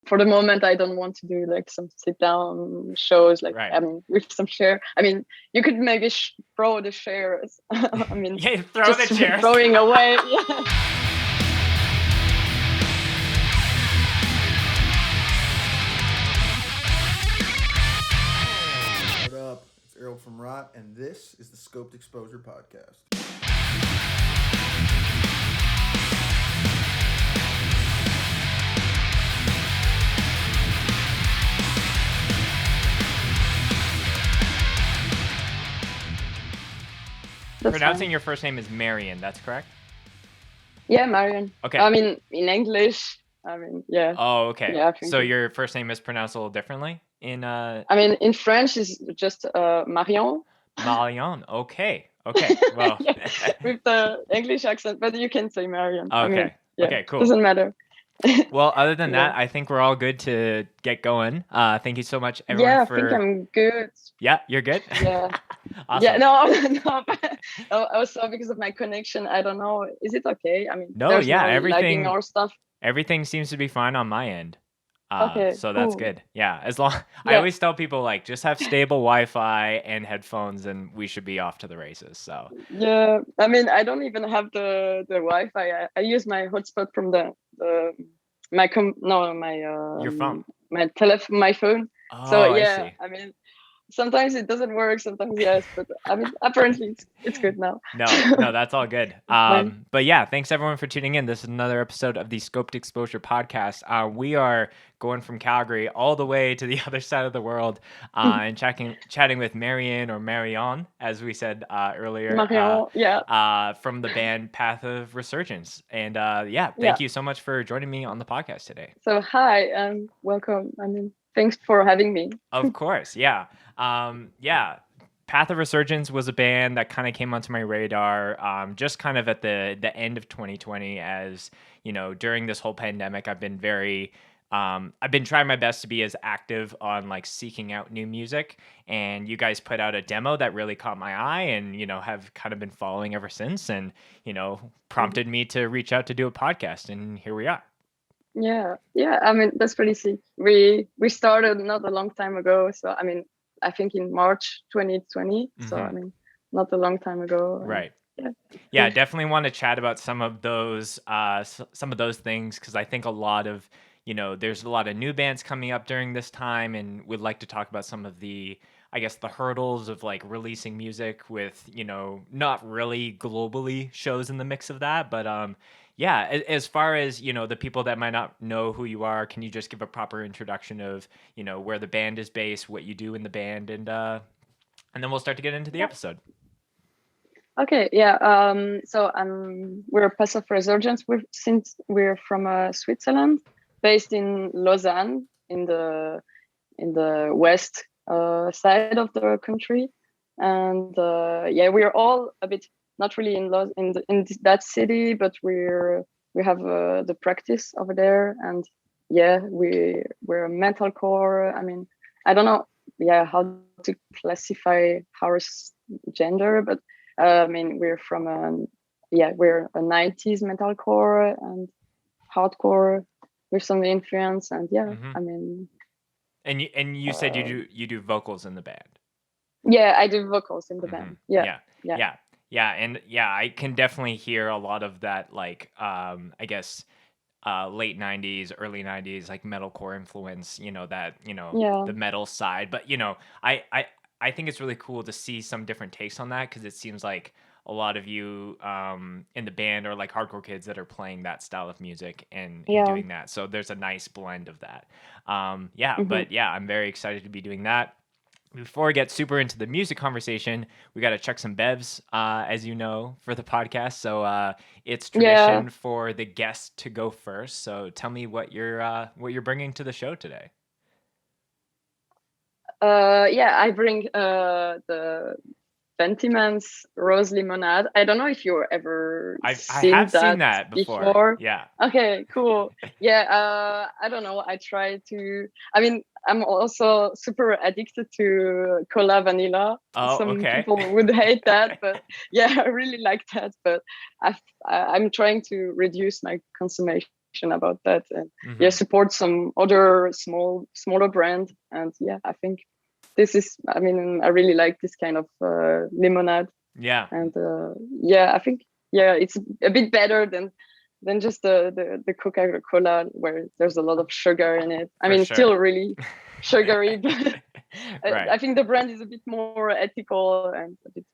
for the moment, I don't want to do like some sit down shows, like, Right. I mean, with some chair. I mean, you could maybe throw the chairs. I mean, Yeah, throw just the chairs. throwing away. Yeah. What up? It's Errol from Rot, and this is the Scoped Exposure Podcast. Pronouncing your first name is Marion, that's correct? Yeah, Marion. Okay. I mean, in English, I mean, yeah. Oh, okay. Yeah, I think so your first name is pronounced a little differently in I mean, in French, it's just Marion. Marion. Okay. Well. Yeah, with the English accent, but you can say Marion. Okay. I mean, yeah, okay, cool. Doesn't matter. Well, other than Yeah. that, I think we're all good to get going. Thank you so much, everyone. Yeah, I think I'm good. Yeah, you're good? Yeah. Awesome. Yeah, no. Also, because of my connection, I don't know. Is it okay? I mean, No, there's yeah, no everything- lagging or stuff. Everything seems to be fine on my end. Okay, So that's cool. good. Yeah, as long I Yeah. always tell people like just have stable Wi-Fi and headphones, and we should be off to the races. So Yeah, I mean, I don't even have the Wi-Fi. I use my hotspot from my your phone. my phone. Oh, So I yeah, see. I mean, sometimes it doesn't work, sometimes yes, but I mean, apparently it's good now. No, that's all good. Fine. But yeah, thanks everyone for tuning in. This is another episode of the Scoped Exposure Podcast. We are going from Calgary all the way to the other side of the world and chatting with Marion or Marion, as we said earlier. Marion, yeah. From the band Path of Resurgence. And Yeah. thank you so much for joining me on the podcast today. So hi and welcome. I mean, thanks for having me. Of course, yeah. Path of Resurgence was a band that kind of came onto my radar just kind of at the end of 2020. As you know, during this whole pandemic, I've been trying my best to be as active on like seeking out new music, and you guys put out a demo that really caught my eye, and have kind of been following ever since, and prompted me to reach out to do a podcast, and here we are. Yeah. I mean, that's pretty sick. We started not a long time ago, so I mean, I think in March 2020. So I mean, not a long time ago. Right. Yeah. Definitely want to chat about some of those things, because I think a lot of there's a lot of new bands coming up during this time, and we'd like to talk about some of the, I guess, the hurdles of like releasing music with not really globally shows in the mix of that, but as far as the people that might not know who you are, can you just give a proper introduction of where the band is based, what you do in the band, and then we'll start to get into the episode. Okay, yeah. So we're Path of Resurgence. Since we're from Switzerland, based in Lausanne, in the west side of the country, and we're all a bit not really in that city, but we have the practice over there, and we're a metalcore. I mean, I don't know how to classify our gender, but I mean, we're we're a 90s metalcore and hardcore with some influence, and I mean. And you said you do vocals in the band. Yeah, I do vocals in the band. Yeah. And I can definitely hear a lot of that, like I guess late 90s, early 90s, like metalcore influence, the metal side. But I think it's really cool to see some different takes on that, because it seems like a lot of you in the band are like hardcore kids that are playing that style of music and doing that. So there's a nice blend of that. But I'm very excited to be doing that. Before we get super into the music conversation, we got to check some bevs, as you know, for the podcast. So it's tradition for the guest to go first. So tell me what you're bringing to the show today. I bring the Ventimans Rose Limonade. I don't know if you've ever seen that before. Yeah. Okay, cool. I don't know. I try to. I mean, I'm also super addicted to cola vanilla. Some people would hate that, but I really like that. But I'm trying to reduce my consumption about that, and support some other smaller brand. And I think this is, I mean, I really like this kind of lemonade. Yeah. And I think it's a bit better than just the Coca-Cola, where there's a lot of sugar in it. I mean, sure. Still really sugary, but right. I think the brand is a bit more ethical and a bit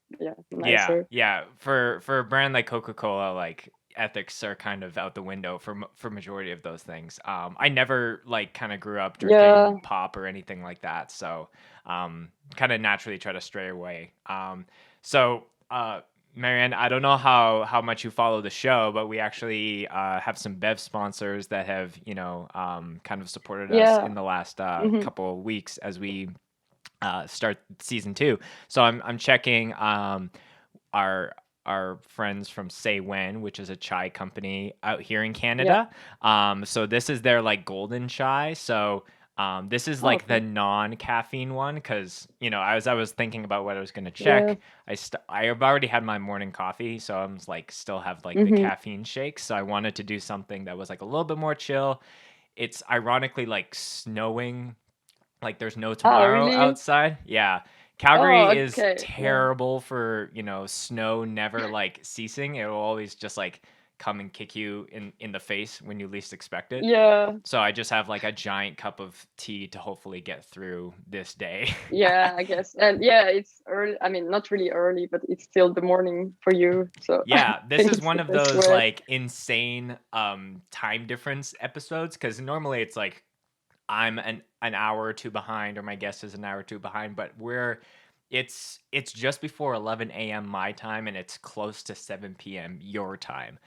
nicer. Yeah. For a brand like Coca-Cola, like ethics are kind of out the window for majority of those things. I never like kind of grew up drinking pop or anything like that, so kind of naturally try to stray away. Marion, I don't know how much you follow the show, but we actually have some Bev sponsors that have, kind of supported us in the last couple of weeks as we start season 2. So I'm checking our friends from Say When, which is a chai company out here in Canada. So this is their like golden chai. So this is like the non-caffeine one, because as I was thinking about what I was going to check, I've already had my morning coffee, so I'm like still have like the caffeine shakes. So I wanted to do something that was like a little bit more chill. It's ironically like snowing, like there's no tomorrow outside. Yeah. Calgary is terrible for, snow never like ceasing. It will always just like come and kick you in the face when you least expect it. Yeah. So I just have like a giant cup of tea to hopefully get through this day. Yeah, I guess. And it's early. I mean, not really early, but it's still the morning for you. So yeah, this is one of those like insane time difference episodes, because normally it's like I'm an hour or two behind, or my guest is an hour or two behind, but it's just before 11 a.m. my time, and it's close to 7 p.m. your time.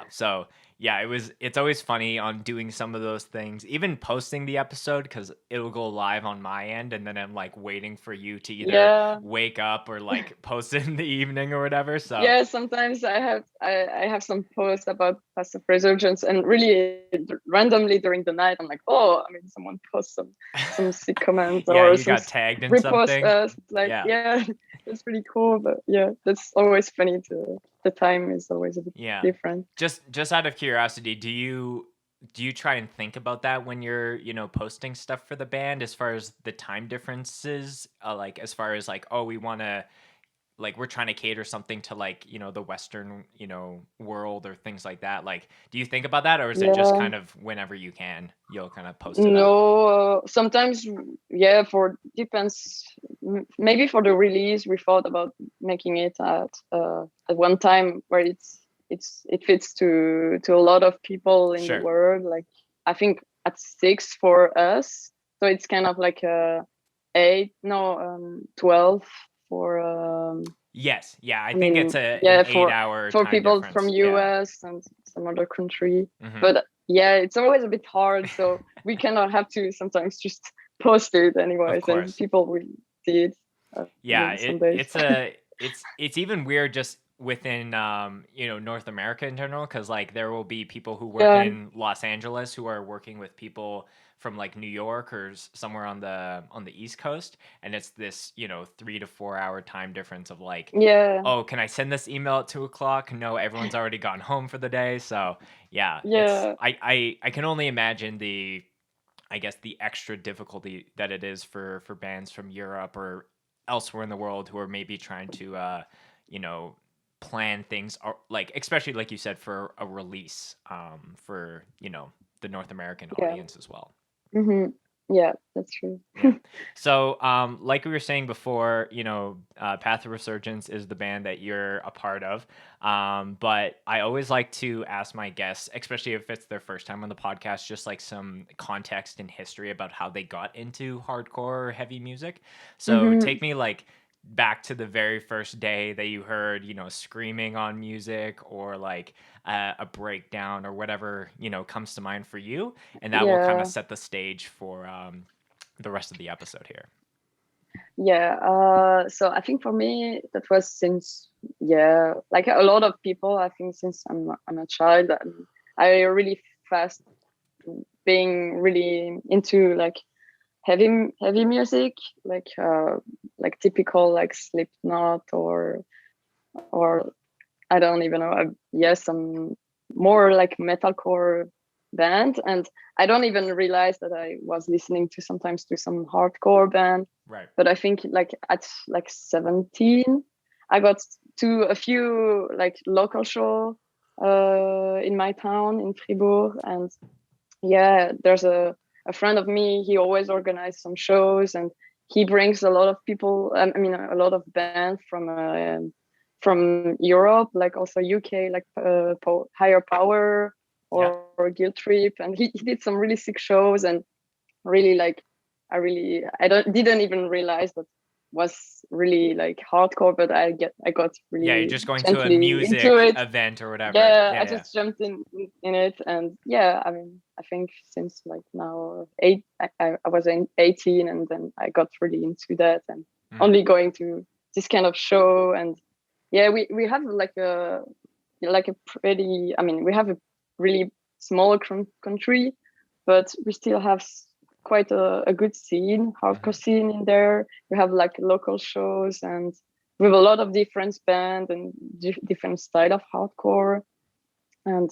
So it's always funny on doing some of those things, even posting the episode, because it'll go live on my end, and then I'm like waiting for you to either wake up or like post it in the evening or whatever. So sometimes I have some posts about Passive Resurgence, and really randomly during the night I'm like, someone posts some sick comments or you got tagged in something. It's pretty cool. But that's always funny too. The time is always a bit different. Just out of curiosity, do you try and think about that when you're posting stuff for the band, as far as the time differences, like as far as like, we want to, like, we're trying to cater something to like the Western world or things like that? Like, do you think about that, or is it just kind of whenever you can you'll kind of post it up? Sometimes depends. Maybe for the release we thought about making it at one time where it fits to a lot of people in the world. Like, I think at 6 for us, so it's kind of like 12 for I think it's an 8-hour for time people difference. from US and some other country. But it's always a bit hard, so we cannot have to sometimes just post it anyways, and people will see it. It's even weird just within North America in general, because like there will be people who work in Los Angeles who are working with people from like New York or somewhere on the East Coast, and it's this 3 to 4 hour time difference of like, can I send this email at 2:00? No, everyone's already gone home for the day. So I can only imagine the extra difficulty that it is for bands from Europe or elsewhere in the world who are maybe trying to plan things, like, especially like you said, for a release for the North American audience as well. Yeah, that's true. So like we were saying before, Path of Resurgence is the band that you're a part of, but I always like to ask my guests, especially if it's their first time on the podcast, just like some context and history about how they got into hardcore or heavy music. So take me like back to the very first day that you heard, screaming on music, or like a breakdown or whatever, comes to mind for you. And that will kind of set the stage for the rest of the episode here. So I think for me, that was since, like a lot of people, I think since I'm a child, I really fast being really into like heavy music, like typical like Slipknot or I don't even know. Some more like metalcore band, and I don't even realize that I was listening to sometimes to some hardcore band. Right. But I think like at like 17, I got to a few like local show in my town in Fribourg, and yeah, there's a friend of me. He always organized some shows, and he brings a lot of people. I mean, a lot of bands from Europe, like also UK, like Higher Power or Guilt Trip, and he did some really sick shows, and really like I didn't even realize that was really like hardcore, but I got really you're just going to a music event or whatever. I just jumped in it, and I mean, I think since like now I was 18, and then I got really into that, and only going to this kind of show. And we have like a pretty, I mean, we have a really small country, but we still have quite a good scene, hardcore scene in there. We have like local shows, and we have a lot of different bands and different style of hardcore. And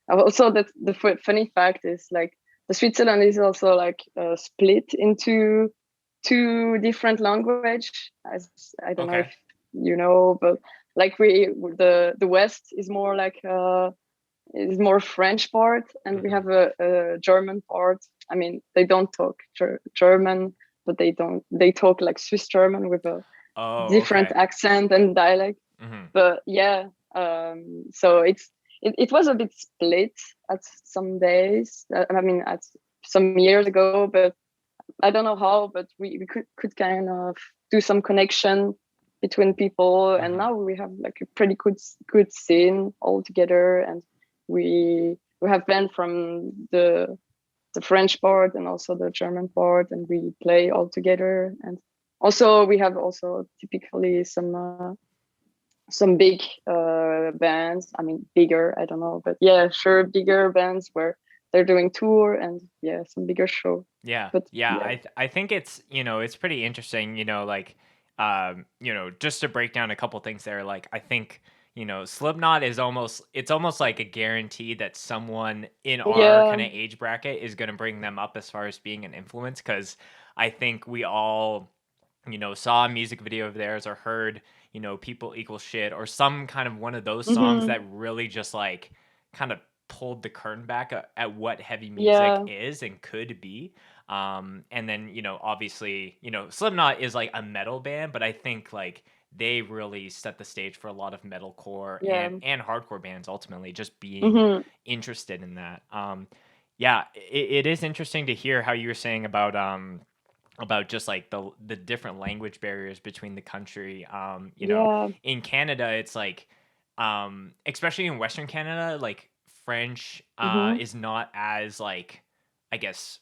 also that the funny fact is like the Switzerland is also like split into 2 different language. I don't know if you know, but like the West is more like is more French part, and we have a German part. I mean, they don't talk German, but they talk like Swiss German with a different accent and dialect. But so it was a bit split at some days. I mean, at some years ago, but I don't know how, but we could kind of do some connection between people, and now we have like a pretty good scene all together, and we have band from the French part and also the German part, and we play all together. And also we have also typically some big bands. I mean, bigger, I don't know, but bigger bands where they're doing tour and some bigger show. I think it's it's pretty interesting, like just to break down a couple things there. Like, I think Slipknot is almost like a guarantee that someone in our kind of age bracket is going to bring them up as far as being an influence, because I think we all saw a music video of theirs or heard People Equal Shit or some kind of one of those songs that really just like kind of pulled the curtain back at what heavy music is and could be. And then obviously Slipknot is like a metal band, but I think like they really set the stage for a lot of metalcore and hardcore bands ultimately just being interested in that. It is interesting to hear how you were saying about just like the different language barriers between the country. In Canada, it's like especially in Western Canada, like French is not as like, I guess,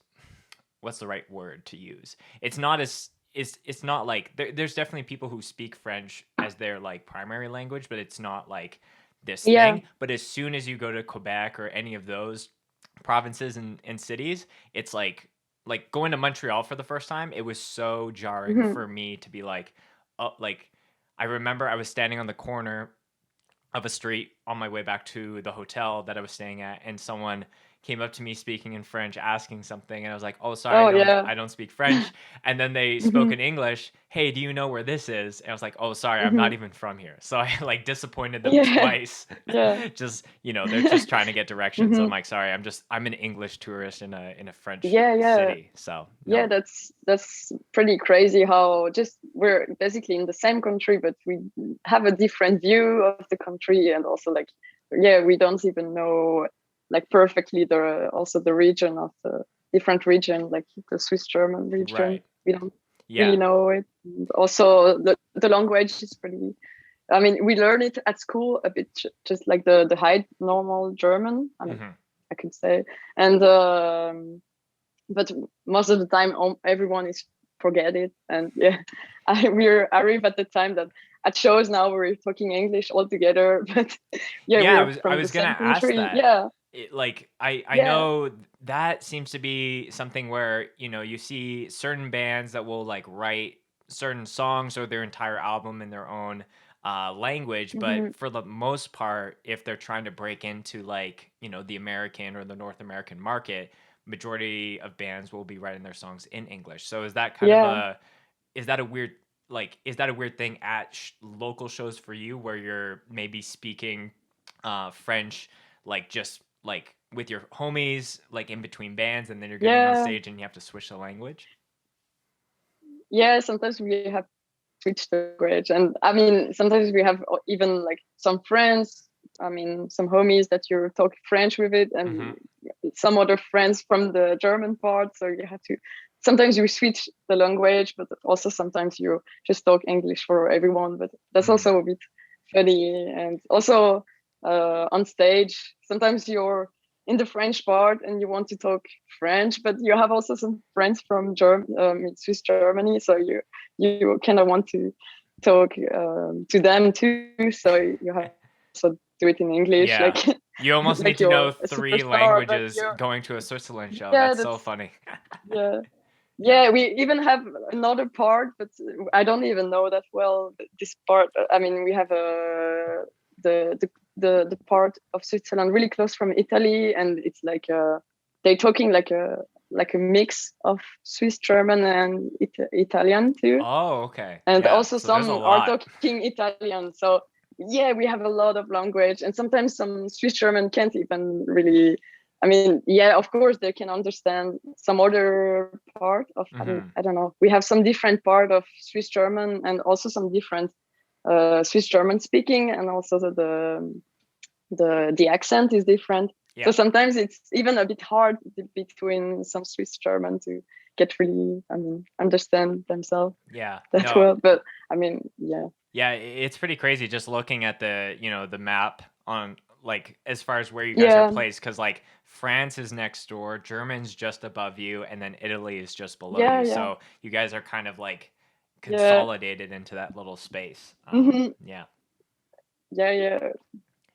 what's the right word to use? It's not as it's not like there's definitely people who speak French as their like primary language, but it's not like this thing. But as soon as you go to Quebec or any of those provinces and cities, it's like going to Montreal for the first time, it was so jarring for me to be like, oh, like I remember I was standing on the corner of a street on my way back to the hotel that I was staying at, and someone came up to me speaking in French, asking something, and I was like, "Oh, sorry, I don't speak French." And then they spoke in English. "Hey, do you know where this is?" And I was like, "Oh, sorry, I'm not even from here." So I like disappointed them twice. Just they're just trying to get directions. So I'm like, "Sorry, I'm an English tourist in a French city." So no. That's pretty crazy how just we're basically in the same country, but we have a different view of the country, and also like we don't even know like perfectly the region of the different region, like the Swiss German region. Right. We don't really know it. And also the language is pretty, I mean, we learn it at school a bit, just like the high normal German, I mean, I could say. And but most of the time everyone is forget it. And we arrive at the time that at shows now we're talking English all together. But I was gonna ask that. I know that seems to be something where you see certain bands that will like write certain songs or their entire album in their own language, but for the most part, if they're trying to break into like, the American or the North American market, majority of bands will be writing their songs in English. So is that kind of is that a weird thing at local shows for you, where you're maybe speaking French, like just like with your homies, like in between bands, and then you're getting on stage and you have to switch the language? Yeah, sometimes we have switch the language, and I mean sometimes we have even like some friends, I mean some homies that you talk French with it, and some other friends from the German part, so you have to sometimes you switch the language, but also sometimes you just talk English for everyone, but that's also a bit funny. And also on stage sometimes you're in the French part and you want to talk French, but you have also some friends from Swiss Germany, so you kind of want to talk to them too, so you have to do it in English. Like you almost like need to know 3 languages going to a Switzerland show. That's so funny. Yeah, we even have another part, but I don't even know that well this part. I mean, we have the part of Switzerland really close from Italy, and it's like they're talking like a mix of Swiss German and Italian too. Oh, okay. And also so some are talking Italian. So yeah, we have a lot of language, and sometimes some Swiss German can't even really. I mean, yeah, of course they can understand some other part of. I don't know. We have some different part of Swiss German, and also some different Swiss German speaking, and also the accent is different. So sometimes it's even a bit hard between some Swiss German to get really, understand themselves. Well. But I mean, yeah, it's pretty crazy just looking at the the map on like as far as where you guys are placed, because like France is next door, German's just above you, and then Italy is just below you. So you guys are kind of like consolidated into that little space. Yeah.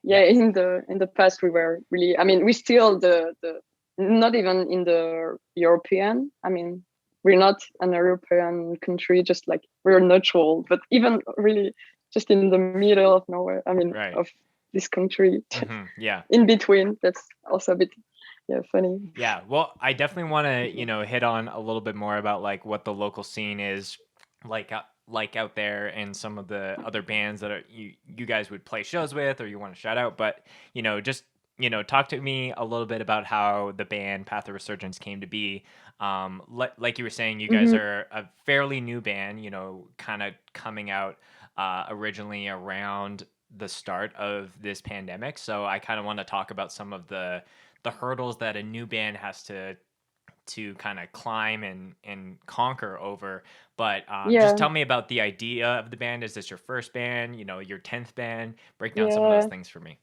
In the past we were really, I mean, we still the not even in the European, I mean, we're not an European country, just like we're neutral, but even really just in the middle of nowhere, I mean, of this country. In between. That's also a bit funny. Yeah, well, I definitely want to hit on a little bit more about like what the local scene is like out there, and some of the other bands that you guys would play shows with or you want to shout out. But just talk to me a little bit about how the band Path of Resurgence came to be. Like you were saying, you guys are a fairly new band, kind of coming out originally around the start of this pandemic. So I kind of want to talk about some of the hurdles that a new band has to kind of climb and conquer over. But just tell me about the idea of the band. Is this your first band, your 10th band? Break down some of those things for me.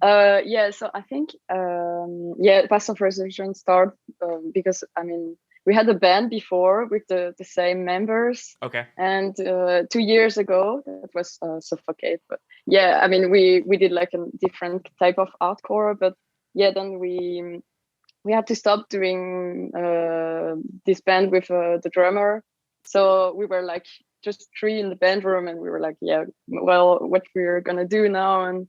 So I think Path of Resurgence started because I mean we had a band before with the same members. Okay. And 2 years ago that was Suffocate. But yeah, I mean we did like a different type of hardcore, but then we had to stop doing this band with the drummer. So we were like just 3 in the band room, and we were like, what we're gonna do now, and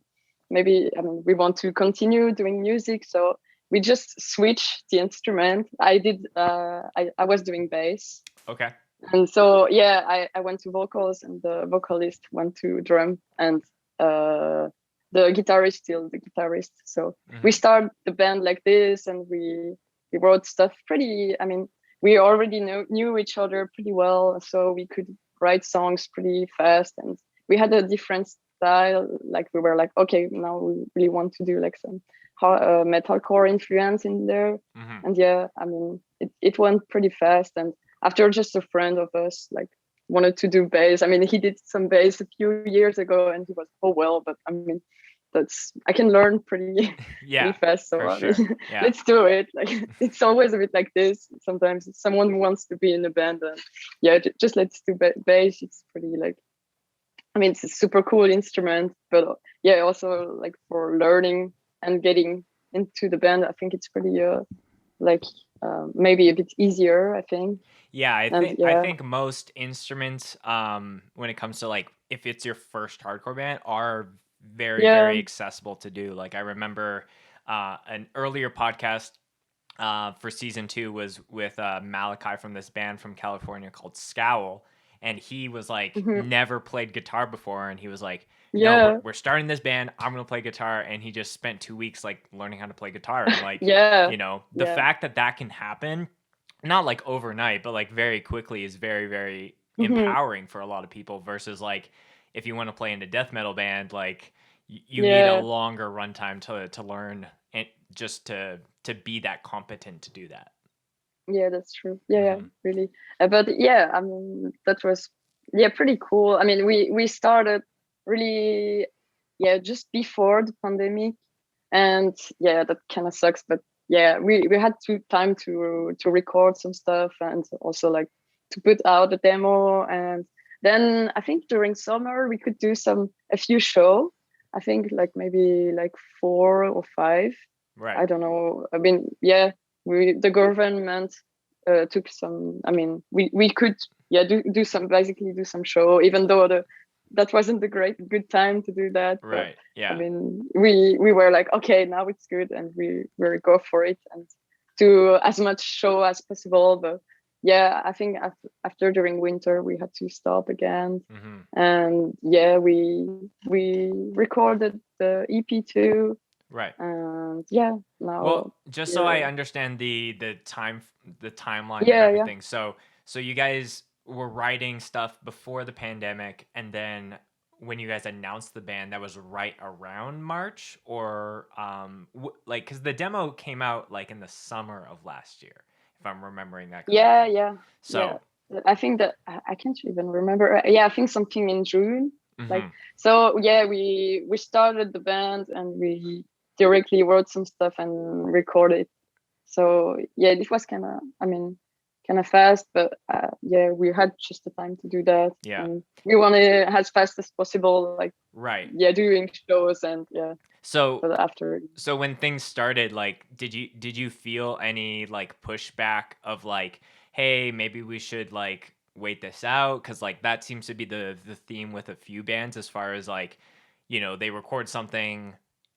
maybe we want to continue doing music. So we just switched the instrument. I did. I was doing bass. Okay. And so I went to vocals, and the vocalist went to drum, and the guitarist still the guitarist. So we started the band like this, and we wrote stuff pretty. I mean, we already knew each other pretty well, so we could write songs pretty fast, and we had a different style. Like we were like, okay, now we really want to do like some metalcore influence in there. And I mean, it went pretty fast. And after just a friend of us like wanted to do bass. I mean, he did some bass a few years ago, and he was but I mean, I can learn pretty fast. So sure. Let's do it. Like it's always a bit like this. Sometimes someone wants to be in a band, and just let's do bass. It's pretty like, I mean, it's a super cool instrument, but also like for learning and getting into the band, I think it's pretty maybe a bit easier, I think. I think most instruments, when it comes to like if it's your first hardcore band, are very, very accessible to do. Like I remember an earlier podcast for season 2 was with Malachi from this band from California called Scowl. And he was like, never played guitar before. And he was like, no, we're starting this band. I'm going to play guitar. And he just spent 2 weeks like learning how to play guitar. And like, you know, the fact that that can happen, not like overnight, but like very quickly is very, very empowering for a lot of people versus like, if you want to play in a death metal band, like you need a longer runtime to learn and just to be that competent to do that. Yeah, that's true. Yeah, really. But yeah, I mean, that was pretty cool. I mean, we started really just before the pandemic, and that kind of sucks. But yeah, we had time to record some stuff and also like to put out a demo. And then I think during summer we could do a few shows. I think like maybe like 4 or 5. Right. I don't know. I mean, the government took some. I mean, we could do some show, even though that wasn't the good time to do that. Right. But, I mean, we were like, okay, now it's good, and we go for it and do as much show as possible. But yeah, I think after during winter we had to stop again, and we recorded the EP too. Right. And now. Well, just so I understand the timeline of everything. So you guys were writing stuff before the pandemic, and then when you guys announced the band, that was right around March, or like because the demo came out like in the summer of last year, if I'm remembering that correctly. Yeah. So I think that I can't even remember. Yeah, I think something in June. Like so. Yeah, we started the band and we directly wrote some stuff and recorded. So yeah, it was kind of fast, but we had just the time to do that. Yeah, and we wanted as fast as possible, like doing shows and So but after, so when things started, like, did you feel any like pushback of like, hey, maybe we should like wait this out? Because like that seems to be the theme with a few bands, as far as like, you know, they record something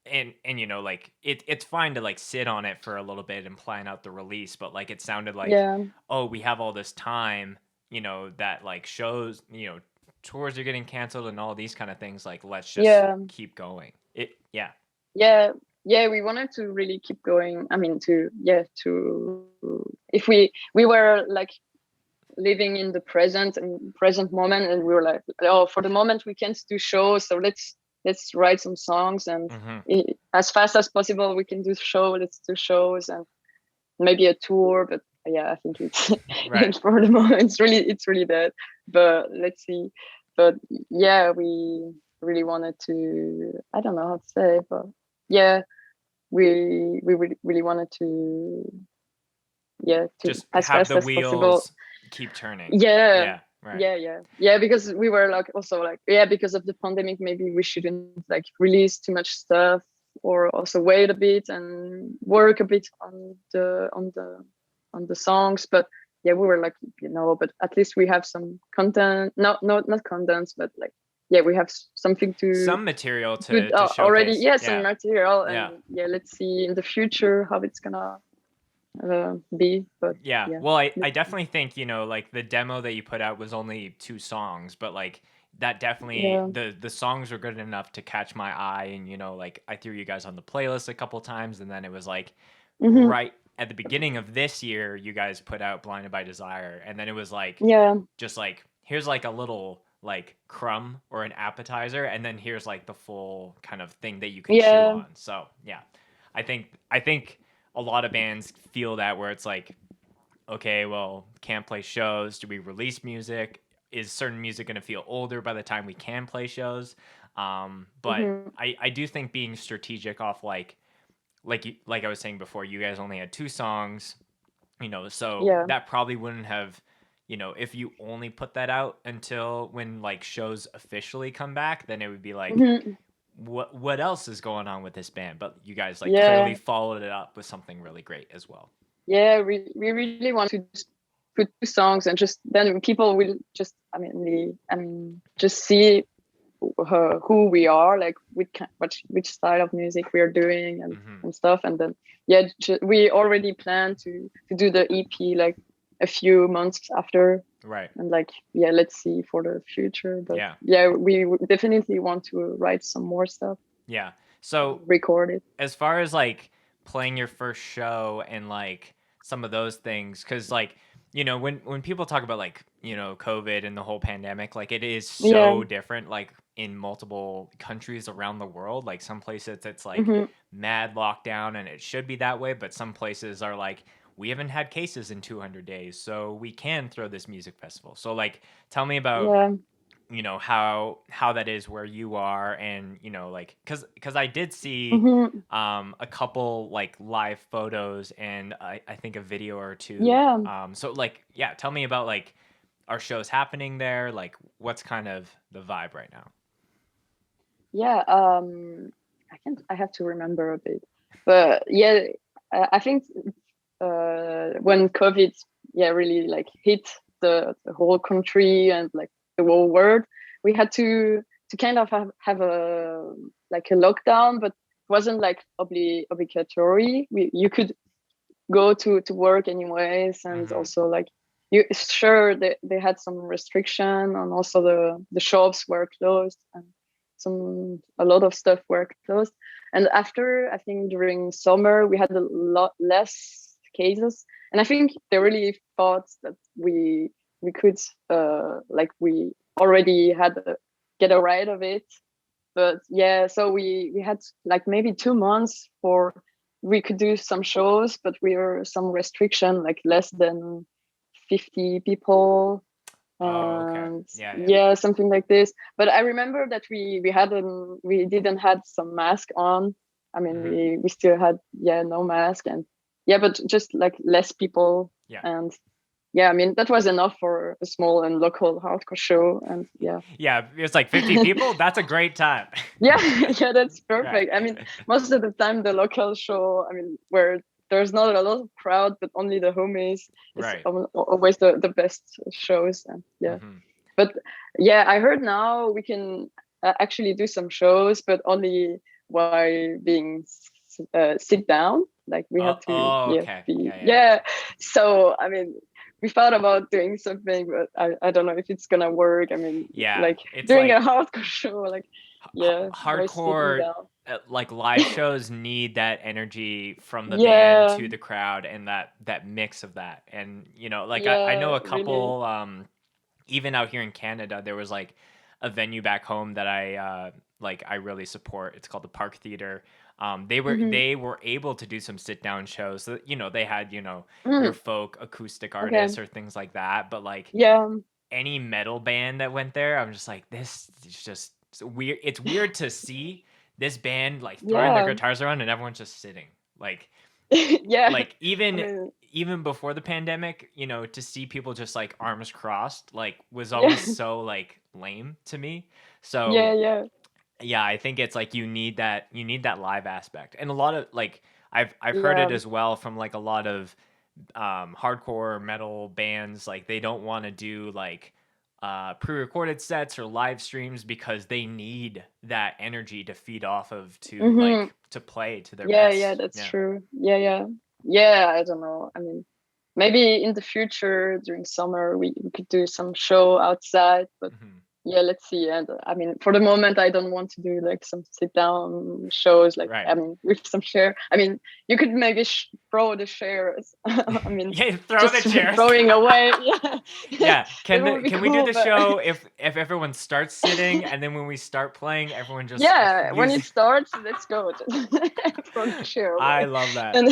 and you know, like it's fine to like sit on it for a little bit and plan out the release, but like it sounded like, oh, we have all this time, you know, that like shows, you know, tours are getting canceled and all these kind of things, like let's just keep going. We wanted to really keep going. I mean, to if we were like living in the present moment, and we were like, oh, for the moment we can't do shows, so let's write some songs, and as fast as possible we can do let's do shows and maybe a tour. But I think it's for the moment it's really dead, but let's see. But we really wanted to, I don't know how to say, but we really wanted to just as have fast the as wheels possible keep turning. Right. Because we were like also like because of the pandemic, maybe we shouldn't like release too much stuff, or also wait a bit and work a bit on the songs. But we were like, but at least we have some content, not contents, but like we have something some material to showcase. Already. Some material, and let's see in the future how it's gonna be. But well, I definitely think, you know, like the demo that you put out was only 2 songs, but like that definitely the songs were good enough to catch my eye. And you know, like I threw you guys on the playlist a couple times, and then it was like right at the beginning of this year you guys put out Blinded by Desire, and then it was like just like, here's like a little like crumb or an appetizer, and then here's like the full kind of thing that you can chew on. So I think a lot of bands feel that, where it's like, okay, well, can't play shows. Do we release music? Is certain music going to feel older by the time we can play shows? But I do think being strategic off like I was saying before, you guys only had 2 songs, you know, so that probably wouldn't have, you know, if you only put that out until when like shows officially come back, then it would be like, what else is going on with this band? But you guys like clearly followed it up with something really great as well. We really want to put 2 songs, and just then people will just just see who we are, like which style of music we are doing and stuff. And then we already plan to do the EP like a few months after. Right. And like let's see for the future. But we definitely want to write some more stuff. Yeah. So record it. As far as like playing your first show and like some of those things, because like, you know, when people talk about like, you know, COVID and the whole pandemic, like it is so different, like in multiple countries around the world. Like some places it's like mad lockdown and it should be that way, but some places are like, we haven't had cases in 200 days, so we can throw this music festival. So like, tell me about, you know, how that is where you are, and, you know, like, cause I did see a couple like live photos and I think a video or two. So like, tell me about like, are shows happening there? Like, what's kind of the vibe right now? I have to remember a bit, but I think when COVID really like hit the whole country and like the whole world, we had to kind of have a like a lockdown, but it wasn't like obligatory. You could go to work anyways, and also like they had some restriction, and also the shops were closed, and a lot of stuff were closed. And after, I think during summer, we had a lot less cases, and I think they really thought that we could like we already had get a ride of it. But so we had like maybe 2 months for we could do some shows, but we were some restriction, like less than 50 people. Something like this. But I remember that we didn't had some mask on. I mean, we still had no mask, and but just like less people. And I mean, that was enough for a small and local hardcore show. And it's like 50 people. That's a great time. That's perfect. I mean, most of the time the local show, I mean, where there's not a lot of crowd, but only the homies, is always the best shows. And but I heard now we can actually do some shows, but only while being sit down. Like we have to So I mean, we thought about doing something, but I don't know if it's gonna work. I mean, like doing a hardcore show, like hardcore like live shows need that energy from the band to the crowd, and that mix of that. And you know, like I know a couple really. Even out here in Canada, there was like a venue back home that I really support. It's called the Park Theater. They were able to do some sit down shows. So, you know, they had, you know, their folk acoustic artists or things like that. But like any metal band that went there, I'm just like, this is just weird. It's weird to see this band like throwing their guitars around and everyone's just sitting. Like like even before the pandemic, you know, to see people just like arms crossed like was always so like lame to me. So I think it's like you need that live aspect. And a lot of like I've heard it as well from like a lot of hardcore metal bands. Like they don't want to do like pre-recorded sets or live streams because they need that energy to feed off of like to play to their best. That's true. I don't know, I mean, maybe in the future during summer we could do some show outside, but let's see. And I mean, for the moment, I don't want to do like some sit down shows, like I mean, with some chair. I mean, you could maybe throw the chairs. I mean, throw the chairs. Throwing away. Can we do the show if everyone starts sitting, and then when we start playing, everyone just when it starts, let's go. Throw the chair away. I love that. And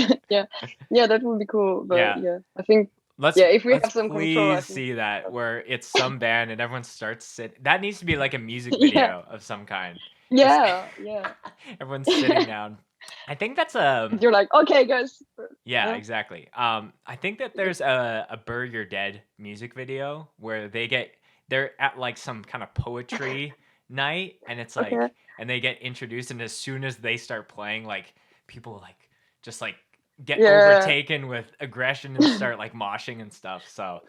that would be cool. But I think. If we have some control, please see that where it's some band and everyone starts sitting. That needs to be like a music video of some kind. Everyone's sitting down. I think that's You're like, okay, guys. Exactly. I think that there's a Bury Your Dead music video where they're at like some kind of poetry night, and it's like, and they get introduced, and as soon as they start playing, like people like just like get overtaken with aggression and start like moshing and stuff. So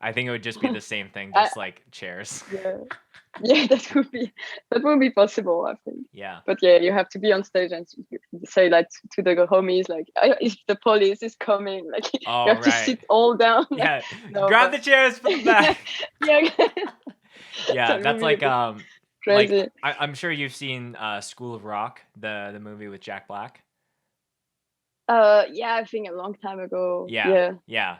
I think it would just be the same thing, just like chairs. Yeah, that would be possible, I think. Yeah. But yeah, you have to be on stage and say like to the homies, like, if the police is coming, like, you have to sit all down. Yeah. No, Grab the chairs, put them back. Yeah. Yeah, that's like crazy. like I'm sure you've seen School of Rock, the movie with Jack Black. Yeah, I think a long time ago. Yeah.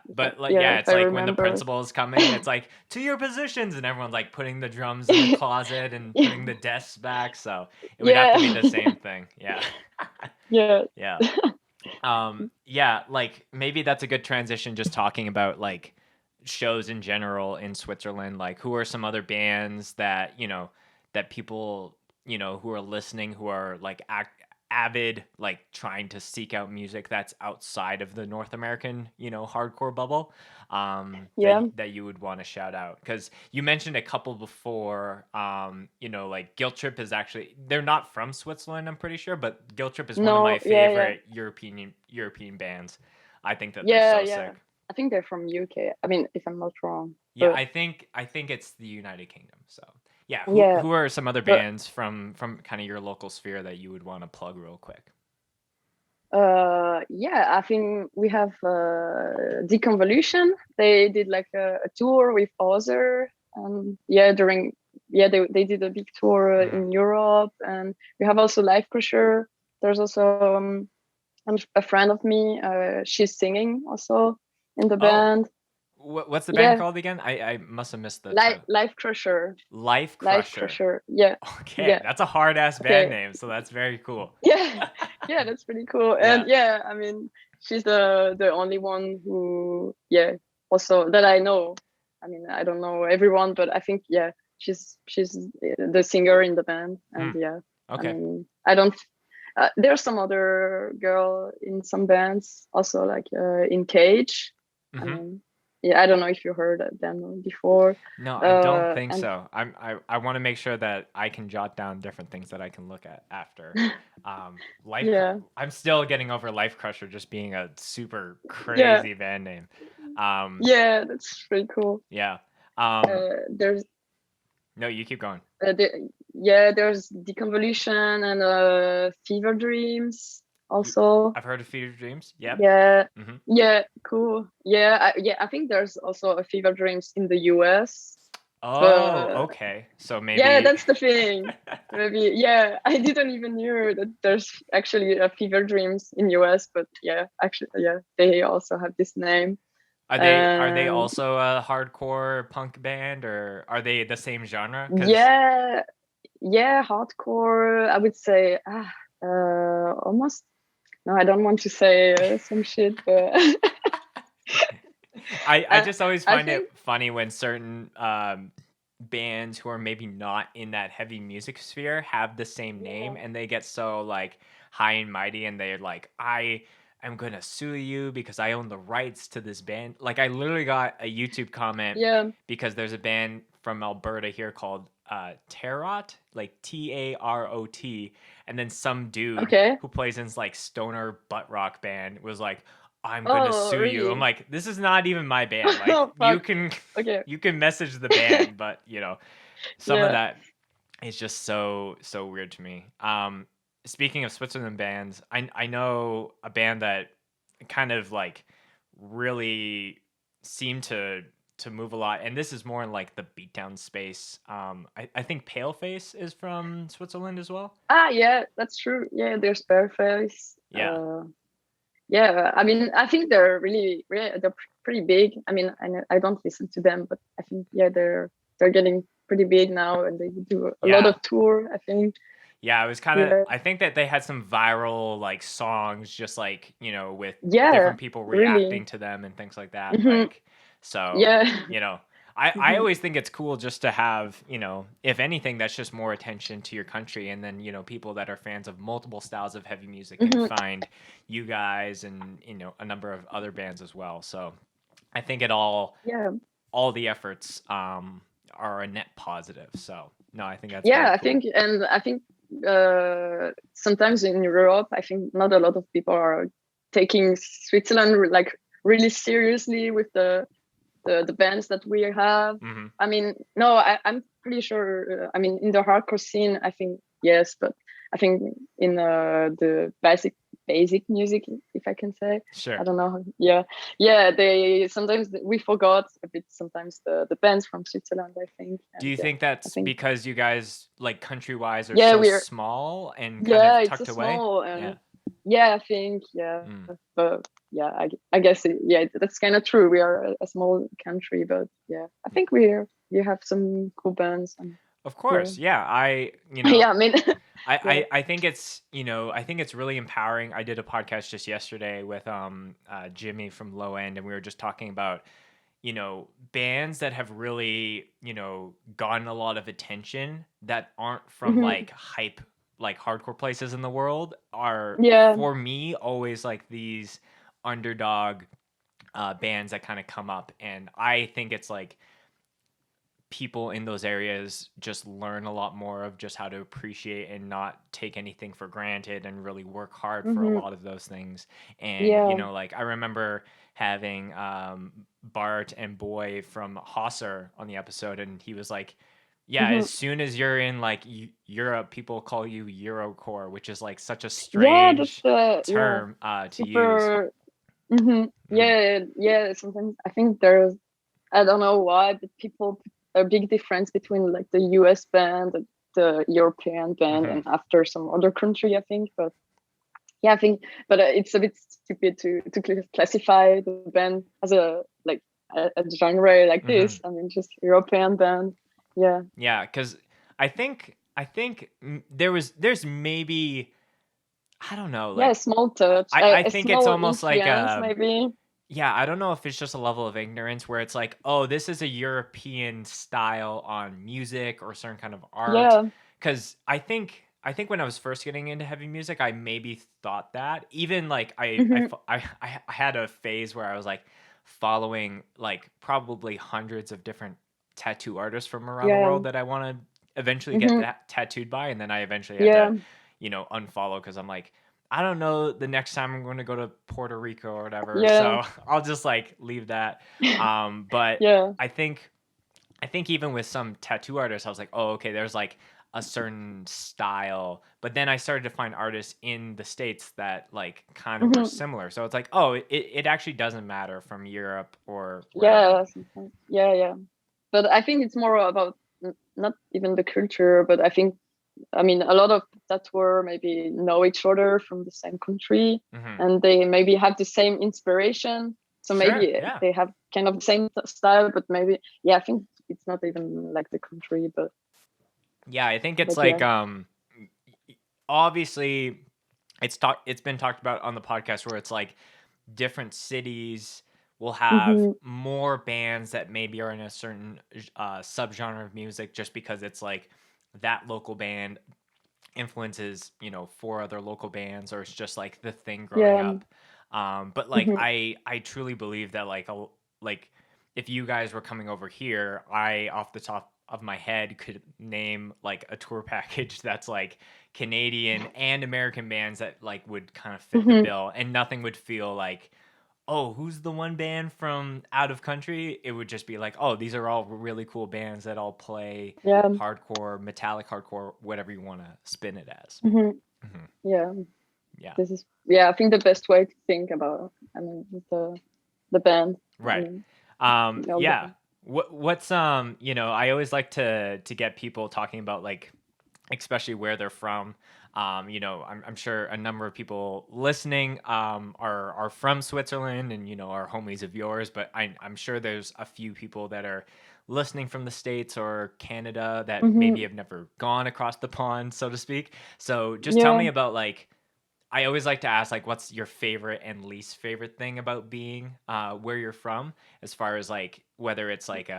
But like, it's like remember. when the principal is coming, it's like, to your positions, and everyone's like putting the drums in the closet and putting the desks back. So it would have to be the same thing. Yeah. Yeah. Yeah, like maybe that's a good transition, just talking about like shows in general in Switzerland. Like, who are some other bands that, that people, who are listening, who are like avid, like trying to seek out music that's outside of the North American, hardcore bubble, that you would want to shout out? Because you mentioned a couple before, like Guilt Trip is actually, they're not from Switzerland, I'm pretty sure, but Guilt Trip is one of my favorite European bands. I think that they're so sick. I think they're from UK. I mean, if I'm not wrong. Yeah, but I think it's the United Kingdom. So yeah, who are some other bands from kind of your local sphere that you would want to plug real quick? I think we have Deconvolution. They did like a tour with Other. They did a big tour in Europe, and we have also Life Crusher. There's also a friend of me. She's singing also in the band. What's the band called again? I must have missed the Life Crusher. Life Crusher. Yeah. Okay, that's a hard ass band name, so that's very cool. Yeah, that's pretty cool. And I mean, she's the only one who also that I know. I mean, I don't know everyone, but I think she's the singer in the band, and okay. I mean, I don't. There's some other girl in some bands also, like in Cage. Mm-hmm. I mean, I don't know if you heard them before. No, I don't think so. I want to make sure that I can jot down different things that I can look at after. I'm still getting over Life Crusher just being a super crazy band name. That's pretty cool. Yeah. There's. No, you keep going. There's Deconvolution and Fever Dreams. Also, I've heard of Fever Dreams. Yeah. Mm-hmm. Yeah. Cool. I think there's also a Fever Dreams in the US. Okay. So maybe. Yeah, that's the thing. Maybe. Yeah, I didn't even know that there's actually a Fever Dreams in US, but they also have this name. Are they also a hardcore punk band, or are they the same genre? Yeah, hardcore. I would say almost. No, I don't want to say some shit, but I just always find it funny when certain bands who are maybe not in that heavy music sphere have the same name, and they get so like high and mighty, and they're like, I'm gonna sue you because I own the rights to this band. Like, I literally got a YouTube comment because there's a band from Alberta here called Tarot, like Tarot, and then some dude who plays in like stoner butt rock band was like, I'm gonna sue you. I'm like, this is not even my band. Like, you can message the band, but some of that is just so weird to me. Speaking of Switzerland bands, I know a band that kind of like really seemed to move a lot, and this is more in like the beatdown space. I think Paleface is from Switzerland as well. Yeah, that's true. Yeah, there's Paleface. I mean, I think they're really they're pretty big. I mean, I don't listen to them, but I think they're getting pretty big now, and they do a lot of tour, I think. Yeah, it was kind of. I think that they had some viral like songs, just like with different people reacting to them and things like that. Mm-hmm. Like, so I always think it's cool just to have if anything, that's just more attention to your country, and then people that are fans of multiple styles of heavy music can find you guys and a number of other bands as well. So I think all the efforts are a net positive. So no, I think that's cool. I think sometimes in Europe, I think not a lot of people are taking Switzerland like really seriously with the the bands that we have. Mm-hmm. I mean, no, I'm pretty sure. I mean, in the hardcore scene, I think yes, but I think in the basic music, if I can say, sure, I don't know. Yeah, they sometimes we forgot a bit. Sometimes the bands from Switzerland, I think. Do you think that's because you guys like country wise are so small and kind of tucked away? Small and I think but I guess that's kind of true. We are a small country, but I think we have some cool bands. And, of course, I I mean. I think it's I think it's really empowering. I did a podcast just yesterday with Jimmy from Low End, and we were just talking about bands that have really gotten a lot of attention that aren't from like hype like hardcore places in the world are for me always like these underdog bands that kind of come up, and I think it's like people in those areas just learn a lot more of just how to appreciate and not take anything for granted and really work hard for a lot of those things. And like I remember having Bart and Boy from Hosser on the episode, and he was like, as soon as you're in like Europe, people call you Eurocore, which is like such a strange term to use. Sometimes I think there's, I don't know why, but people a big difference between like the US band, the European band, and after some other country, I think. But I think, it's a bit stupid to classify the band as a genre like this. I mean, just European band. Yeah, because I think there's maybe, I don't know, like small touch. I think it's almost like maybe. Yeah, I don't know if it's just a level of ignorance where it's like, oh, this is a European style on music or certain kind of art. Because I think when I was first getting into heavy music, I maybe thought that. Even like I had a phase where I was like following like probably hundreds of different tattoo artists from around the world that I want to eventually get that tattooed by, and then I eventually had to unfollow because I'm like, I don't know the next time I'm going to go to Puerto Rico or whatever. So I'll just like leave that. But I think even with some tattoo artists, I was like, oh, okay, there's like a certain style. But then I started to find artists in the States that like kind of were similar. So it's like, oh, it actually doesn't matter from Europe or wherever. Yeah. But I think it's more about not even the culture, but I mean, a lot of tattooers maybe know each other from the same country, and they maybe have the same inspiration. So maybe they have kind of the same style, but maybe, I think it's not even like the country, but. Yeah, I think it's like, obviously it's been talked about on the podcast where it's like different cities will have more bands that maybe are in a certain subgenre of music just because it's like, that local band influences 4 other local bands, or it's just like the thing growing up. But like I truly believe that like if you guys were coming over here, I off the top of my head could name like a tour package that's like Canadian and American bands that like would kind of fit the bill, and nothing would feel like, oh, who's the one band from out of country? It would just be like, oh, these are all really cool bands that all play hardcore, metallic hardcore, whatever you want to spin it as. Yeah. This is I think the best way to think about, I mean, the band. Right. What's I always like to get people talking about like, especially where they're from. I'm sure a number of people listening are from Switzerland and are homies of yours, but I'm sure there's a few people that are listening from the States or Canada that maybe have never gone across the pond, so to speak. So just tell me about like, I always like to ask like, what's your favorite and least favorite thing about being where you're from, as far as like whether it's like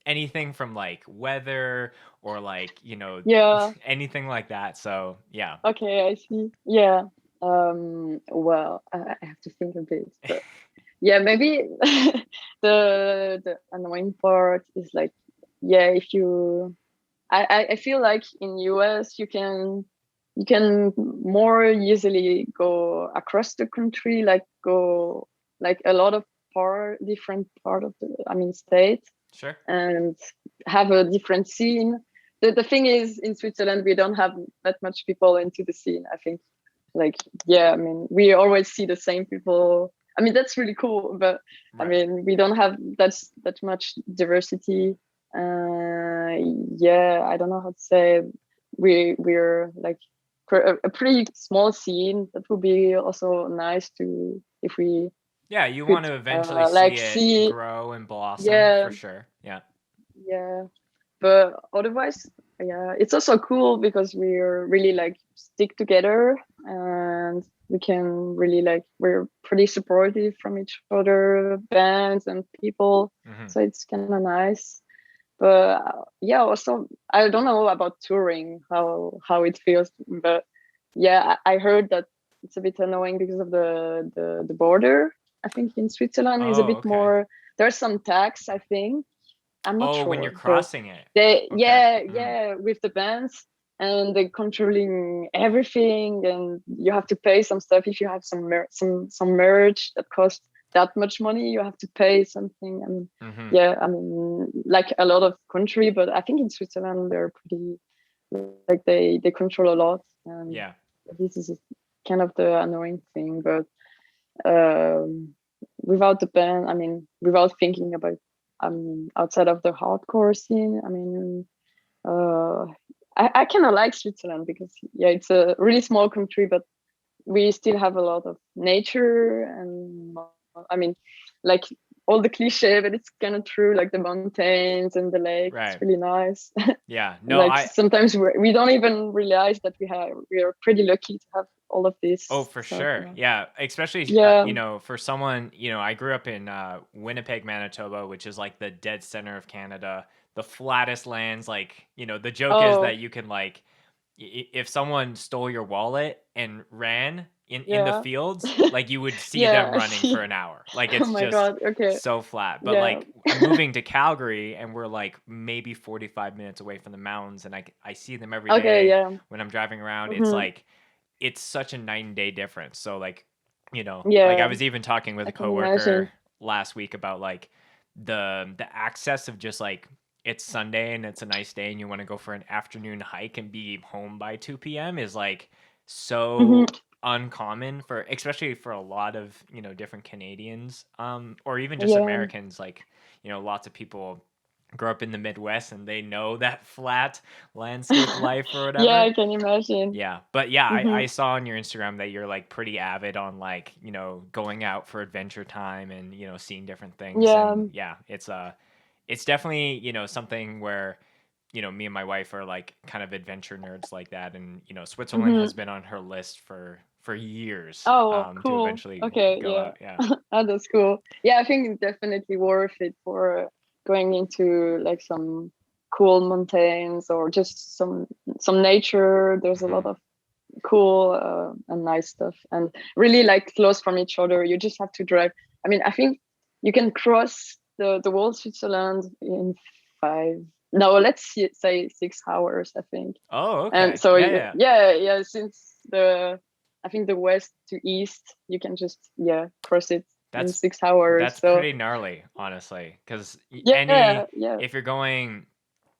anything from like weather or like anything like that. So yeah. Okay, I see. Yeah. Well, I have to think a bit, but maybe the annoying part is like, if you, I feel like in US you can more easily go across the country, like go like a lot of different part of state. Sure. And have a different scene. The thing is, in Switzerland, we don't have that much people into the scene. I think, we always see the same people. That's really cool, but right. we don't have that much diversity. I don't know how to say. We're like a pretty small scene. That would be also nice to if we. Yeah, you want to eventually see it grow and blossom for sure. Yeah. Yeah, but otherwise, it's also cool because we're really like stick together, and we can really we're pretty supportive from each other, bands and people. So it's kind of nice. But also I don't know about touring, how it feels, but I heard that it's a bit annoying because of the border. I think in Switzerland is a bit more. There's some tax, I think. I'm not sure. When you're crossing it. With the bands, and they're controlling everything, and you have to pay some stuff if you have some merch that costs that much money. You have to pay something, like a lot of country, but I think in Switzerland they're pretty they control a lot. And this is kind of the annoying thing, but without the band, without thinking about outside of the hardcore scene, I kind of like Switzerland because it's a really small country, but we still have a lot of nature, and like all the cliche, but it's kind of true, like the mountains and the lake. It's really nice. Yeah, no, sometimes we don't even realize that we are pretty lucky to have all of this. Oh, for sure. Yeah, especially for someone, I grew up in Winnipeg, Manitoba, which is like the dead center of Canada, the flattest lands. Like, the joke is that you can if someone stole your wallet and ran in the fields, like you would see them running for an hour. Like it's so flat. But like I'm moving to Calgary, and we're like maybe 45 minutes away from the mountains, and I see them every day when I'm driving around. It's like it's such a night and day difference. So like, like I was even talking with a coworker last week about like the access of just like it's Sunday and it's a nice day and you want to go for an afternoon hike and be home by 2 p.m. is like so uncommon especially for a lot of, different Canadians, or even just Americans. Like, lots of people grow up in the Midwest and they know that flat landscape life or whatever. Yeah, I can imagine. Yeah. But I saw on your Instagram that you're like pretty avid on like, going out for adventure time and, seeing different things. Yeah. And it's definitely, something where, me and my wife are like kind of adventure nerds like that. And, Switzerland has been on her list for years. Cool. To eventually go out. Yeah. Oh, that's cool. Yeah, I think it's definitely worth it for going into like some cool mountains or just some nature. There's a lot of cool and nice stuff, and really like close from each other. You just have to drive. I think you can cross the whole Switzerland in say 6 hours, I think. Oh, okay. And so since I think the west to east, you can just cross it in 6 hours. That's pretty gnarly, honestly, because if you're going,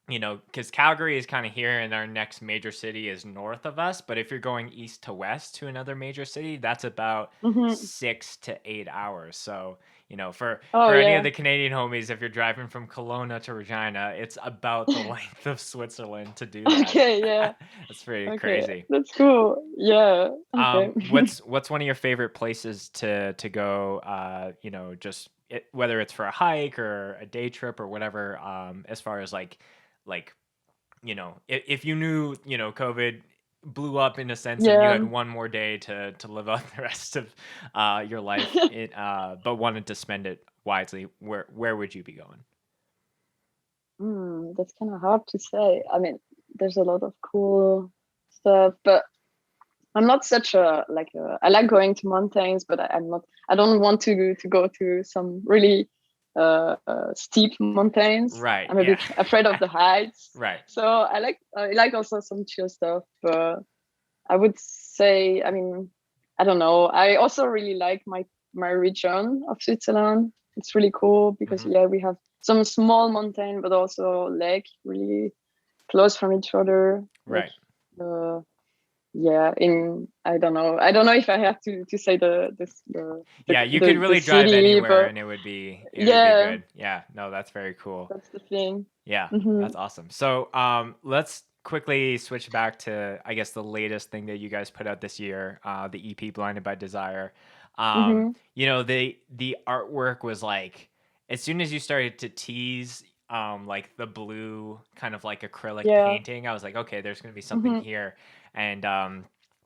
because Calgary is kind of here and our next major city is north of us, but if you're going east to west to another major city, that's about 6 to 8 hours. So, for any of the Canadian homies, if you're driving from Kelowna to Regina, it's about the length of Switzerland to do that. Okay, yeah. That's pretty crazy. That's cool. Yeah. Okay. What's one of your favorite places to go, whether it's for a hike or a day trip or whatever, as far as like, if you knew, COVID blew up in a sense and you had one more day to live out the rest of your life, but wanted to spend it wisely, where would you be going? That's kind of hard to say. There's a lot of cool stuff, but I'm not such I like going to mountains, but I don't want to go to some really steep mountains. Right. I'm a bit afraid of the heights. Right. So I like also some chill stuff, but I would say, I don't know. I also really like my region of Switzerland. it's really cool because we have some small mountain, but also lake really close from each other. Right. I don't know if I have to say you could really drive city, anywhere and it would be good. Yeah, no, that's very cool. That's the thing. Yeah, that's awesome. So let's quickly switch back to, I guess, the latest thing that you guys put out this year, the EP Blinded by Desire. You know, the artwork was like, as soon as you started to tease like the blue kind of like acrylic painting, I was like, okay, there's gonna be something here. And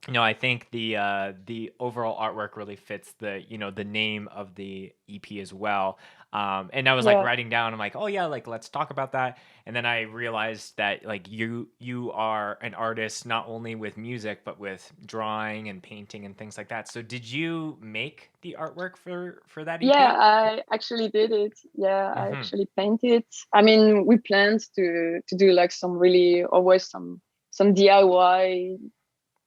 you know, I think the overall artwork really fits the, you know, the name of the EP as well. And I was like writing down, I'm like, oh yeah, like let's talk about that. And then I realized that like you are an artist not only with music but with drawing and painting and things like that. So did you make the artwork for that EP? Yeah, I actually did it. Yeah, I actually painted. I mean, we planned to do like some really always some DIY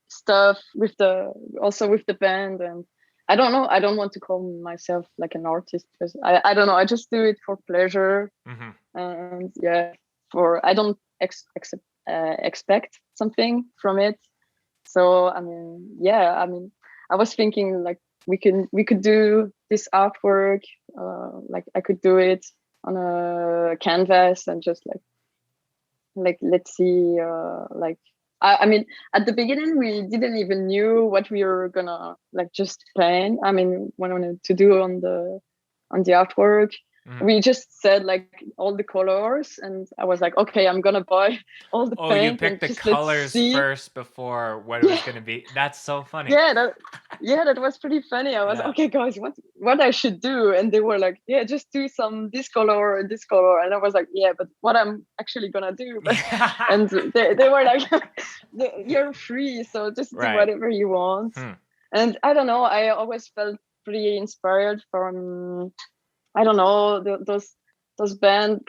stuff with the band, and I don't know, I don't want to call myself like an artist because I don't know, I just do it for pleasure. And I don't expect something from it. So I mean I was thinking like we could do this artwork, like I could do it on a canvas and just like let's see, like I mean, at the beginning, we didn't even knew what we were gonna like just paint. I mean, what I wanted to do on the artwork. We just said like all the colors, and I was like, okay, I'm gonna buy all the paint. Oh, you picked the colors first before what it was gonna be. That's so funny. That was pretty funny. I was okay, guys, what I should do? And they were like, yeah, just do this color and this color. And I was like, yeah, but what I'm actually gonna do? And they were like, you're free, so just do whatever you want. And I don't know, I always felt pretty inspired from, I don't know, those band,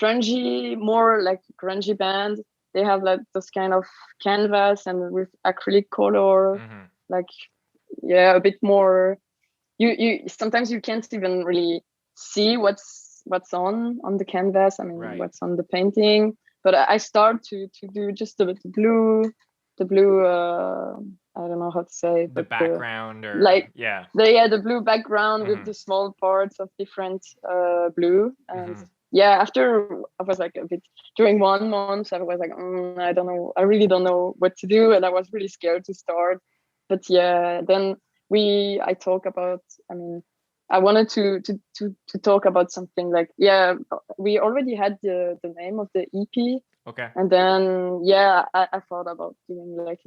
more like grungy band. They have like those kind of canvas and with acrylic color, like a bit more. You sometimes you can't even really see what's on the canvas. I mean, what's on the painting. But I start to do just the blue. I don't know how to say the background or the blue background with the small parts of different blue. And after I was like a bit, during 1 month I was like, I don't know, I really don't know what to do, and I was really scared to start. But then I talk about, I mean, I wanted to talk about something like, we already had the name of the EP. Okay. And then I thought about doing like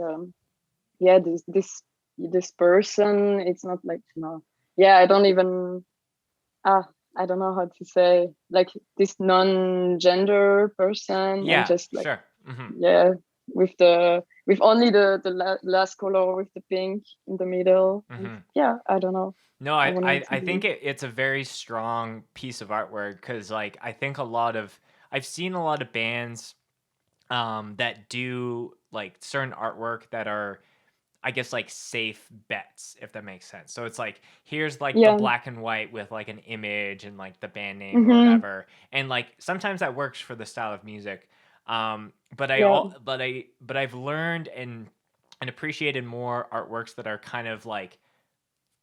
this person. It's not like, I don't even I don't know how to say, like this non-gender person. Yeah, and just like sure. With only the last color with the pink in the middle. I don't know. No, I think it's a very strong piece of artwork, because like I think I've seen a lot of bands that do like certain artwork that are, I guess, like safe bets, if that makes sense. So it's like, here's like the black and white with like an image and like the band name or whatever, and like sometimes that works for the style of music. But I've learned and appreciated more artworks that are kind of like,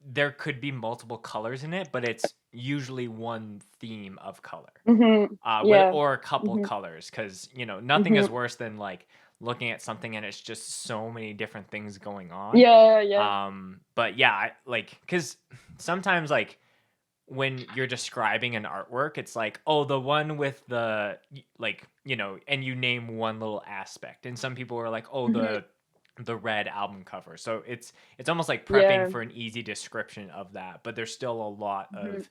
there could be multiple colors in it, but it's usually one theme of color, or a couple colors, because nothing is worse than like looking at something and it's just so many different things going on. But because sometimes like when you're describing an artwork, it's like, oh, the one with the like, and you name one little aspect, and some people are like, oh, the red album cover. So it's almost like prepping for an easy description of that, but there's still a lot of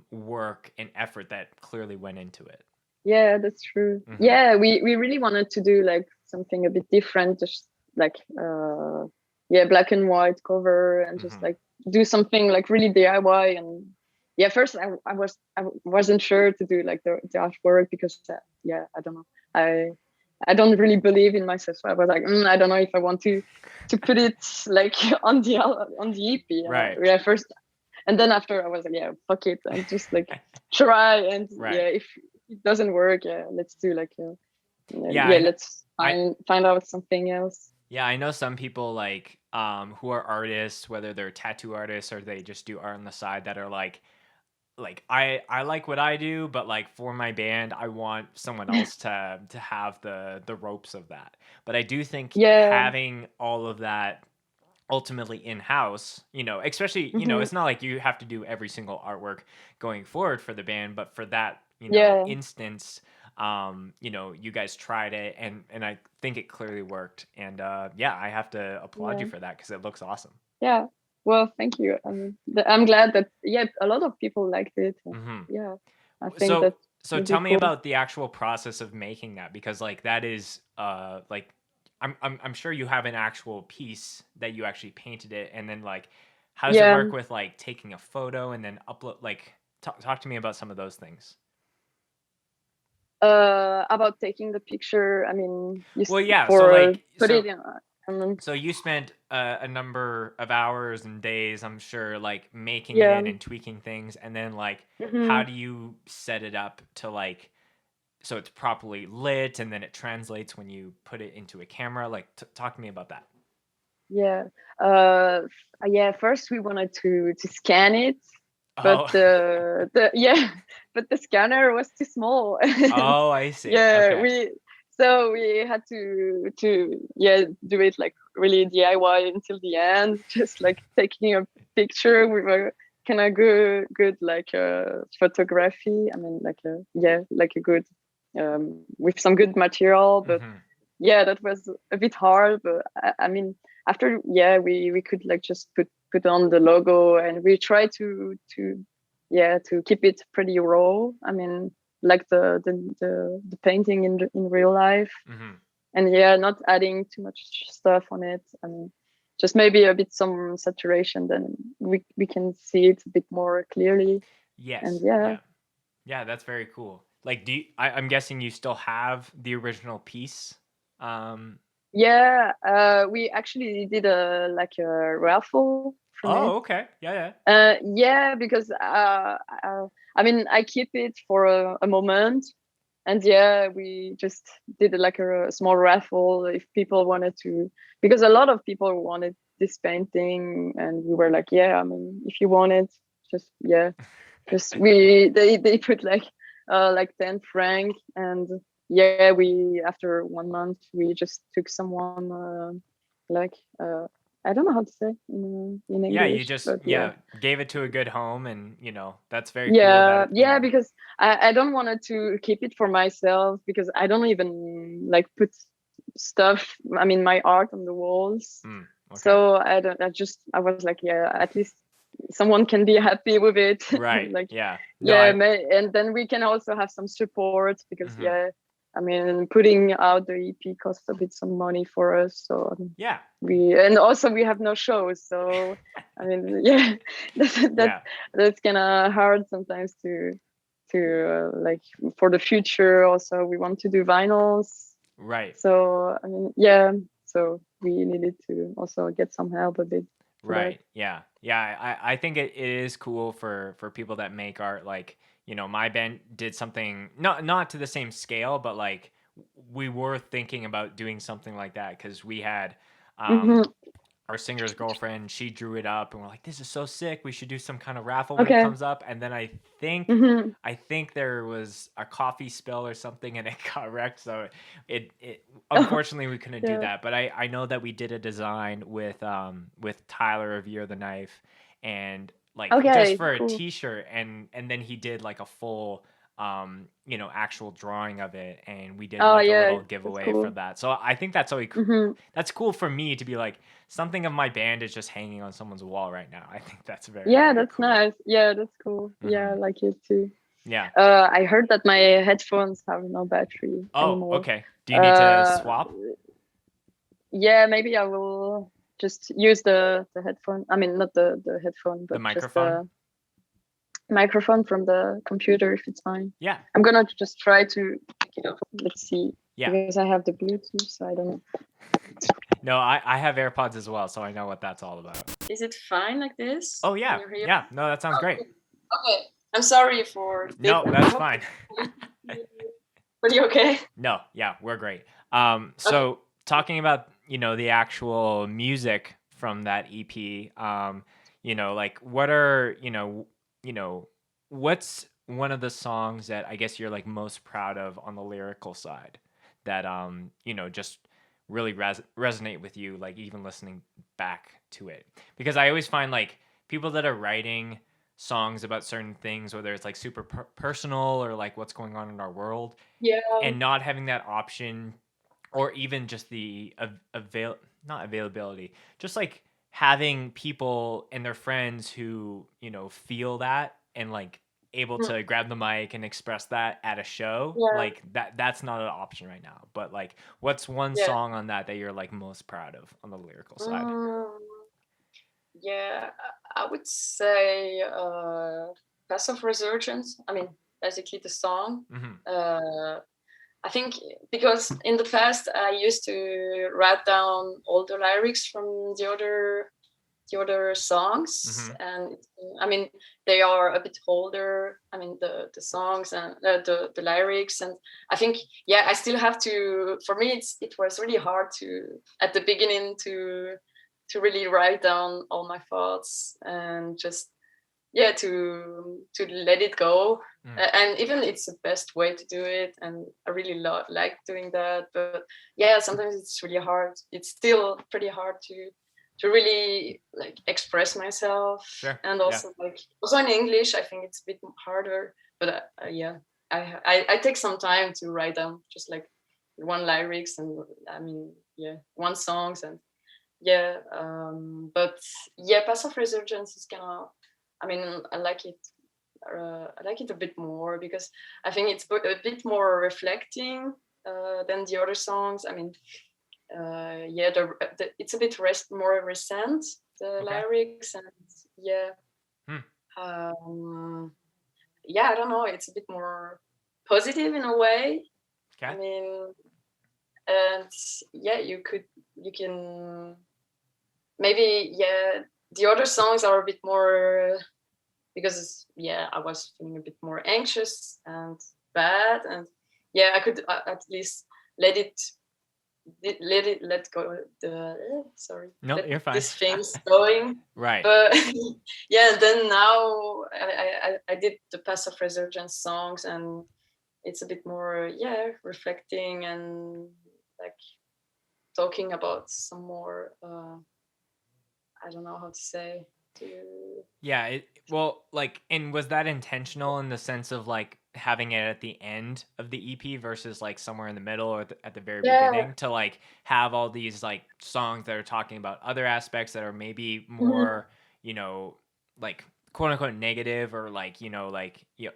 work and effort that clearly went into it. Yeah, that's true. We really wanted to do like something a bit different, just like black and white cover, and just like do something like really DIY. And first I wasn't sure to do like the artwork, because I don't know, I don't really believe in myself. So I was like, I don't know if I want to put it like on the EP. Right. First And then after I was like, yeah, fuck it, and just like try, and if it doesn't work, let's do like let's find out something else. Yeah, I know some people like who are artists, whether they're tattoo artists or they just do art on the side, that are like I like what I do, but like for my band, I want someone else to have the ropes of that. But I do think having all of that ultimately in-house, especially, it's not like you have to do every single artwork going forward for the band, but for that, instance, you guys tried it, and I think it clearly worked. And I have to applaud you for that, because it looks awesome. Yeah. Well, thank you. I'm glad that a lot of people liked it. Yeah, I think so tell me about the actual process of making that, because like that is like I'm sure you have an actual piece that you actually painted it, and then like how does it work with like taking a photo and then upload? Like talk to me about some of those things. About taking the picture. I mean, so you spent a number of hours and days, I'm sure, like making it and tweaking things, and then like how do you set it up to like so it's properly lit, and then it translates when you put it into a camera? Like talk to me about that. First we wanted to scan it, but but the scanner was too small. Oh, I see. we had to do it like really DIY until the end, just like taking a picture with a kind of good like photography. I mean, like a good with some good material, but that was a bit hard. But I mean, after we could like just put on the logo, and we try to keep it pretty raw. I mean, like the painting in real life, and not adding too much stuff on it. I mean, just maybe a bit some saturation, then we can see it a bit more clearly. Yes. And yeah, that's very cool. Like, I'm guessing you still have the original piece. We actually did a raffle from it. Okay. Yeah. Because I mean, I keep it for a moment, and we just did like a small raffle if people wanted to, because a lot of people wanted this painting, and we were like, I mean, if you want it, just they put like 10 francs, and we after 1 month we just took someone I don't know how to say in English. Yeah, you just gave it to a good home, and that's very cool. Because I don't want to keep it for myself, because I don't even like put stuff, I mean, my art on the walls. So I was like, at least someone can be happy with it. Right. Like, and then we can also have some support, because I mean, putting out the EP costs a bit some money for us. So we have no shows. So I mean, that's kind of hard sometimes to like for the future. Also, we want to do vinyls. Right. So I mean, so we needed to also get some help a bit. Right. Yeah. I think it is cool for people that make art. Like, my band did something not to the same scale, but like we were thinking about doing something like that, because we had our singer's girlfriend, she drew it up, and we're like, this is so sick, we should do some kind of raffle when it comes up. And then I think there was a coffee spill or something, and it got wrecked, so it unfortunately we couldn't do that. But I know that we did a design with Tyler of Year the Knife, and like just for a t-shirt, and then he did like a full actual drawing of it, and we did a little giveaway for that. So I think that's that's cool for me to be like, something of my band is just hanging on someone's wall right now. I think that's very that's cool. Nice. That's cool. I like it too. I heard that my headphones have no battery anymore. Okay. Do you need to swap? Maybe I will just use the headphone. I mean, not the headphone, but the microphone. Just microphone from the computer, if it's fine. Yeah. I'm gonna just try to pick it up. Let's see. Yeah. Because I have the Bluetooth, so I don't know. No, I have AirPods as well, so I know what that's all about. Is it fine like this? Oh yeah, yeah. No, that sounds great. Okay, I'm sorry for. No, that's fine. But you okay? No, yeah, we're great. So talking about the actual music from that EP, like what are what's one of the songs that I guess you're like most proud of on the lyrical side that just really resonate with you, like even listening back to it? Because I always find like people that are writing songs about certain things, whether it's like super personal or like what's going on in our world, and not having that option, or even just the not availability, just like having people and their friends who feel that and like able to grab the mic and express that at a show, like that's not an option right now. But like, what's one song on that you're like most proud of on the lyrical side? Yeah, I would say Pass of Resurgence. I mean, basically the song. I think because in the past I used to write down all the lyrics from the other songs, and I mean they are a bit older. I mean the songs and the lyrics, and I think I still have to. For me, it was really hard to at the beginning to really write down all my thoughts and just to let it go. And even it's the best way to do it, and I really like doing that. But sometimes it's really hard. It's still pretty hard to really like express myself. Sure. And also like also in English I think it's a bit harder, but I take some time to write down just like one lyrics, and I mean one songs, and but Pass of Resurgence is kind of, I mean, I like it a bit more because I think it's a bit more reflecting than the other songs. I mean, it's a bit more recent, the lyrics, and I don't know, it's a bit more positive in a way. I mean, and you can maybe the other songs are a bit more, because I was feeling a bit more anxious and bad, and I could at least let go you're fine. These things going, right? But then now I did the Pass of Resurgence songs, and it's a bit more reflecting and like talking about some more I don't know how to say. And was that intentional in the sense of like having it at the end of the EP versus like somewhere in the middle or at the very beginning, to like have all these like songs that are talking about other aspects that are maybe more, like quote unquote negative, or like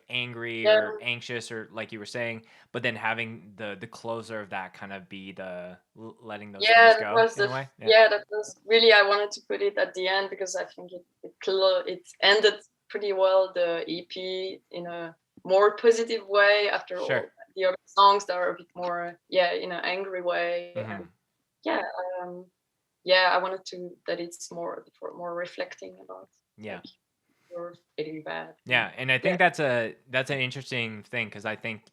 angry or anxious, or like you were saying, but then having the closer of that kind of be the letting those things go in a way? That was really, I wanted to put it at the end because I think it ended pretty well, the EP, in a more positive way after all the other songs that are a bit more in an angry way. And I wanted to that it's more reflecting about or feeling bad. And I think that's an interesting thing, because I think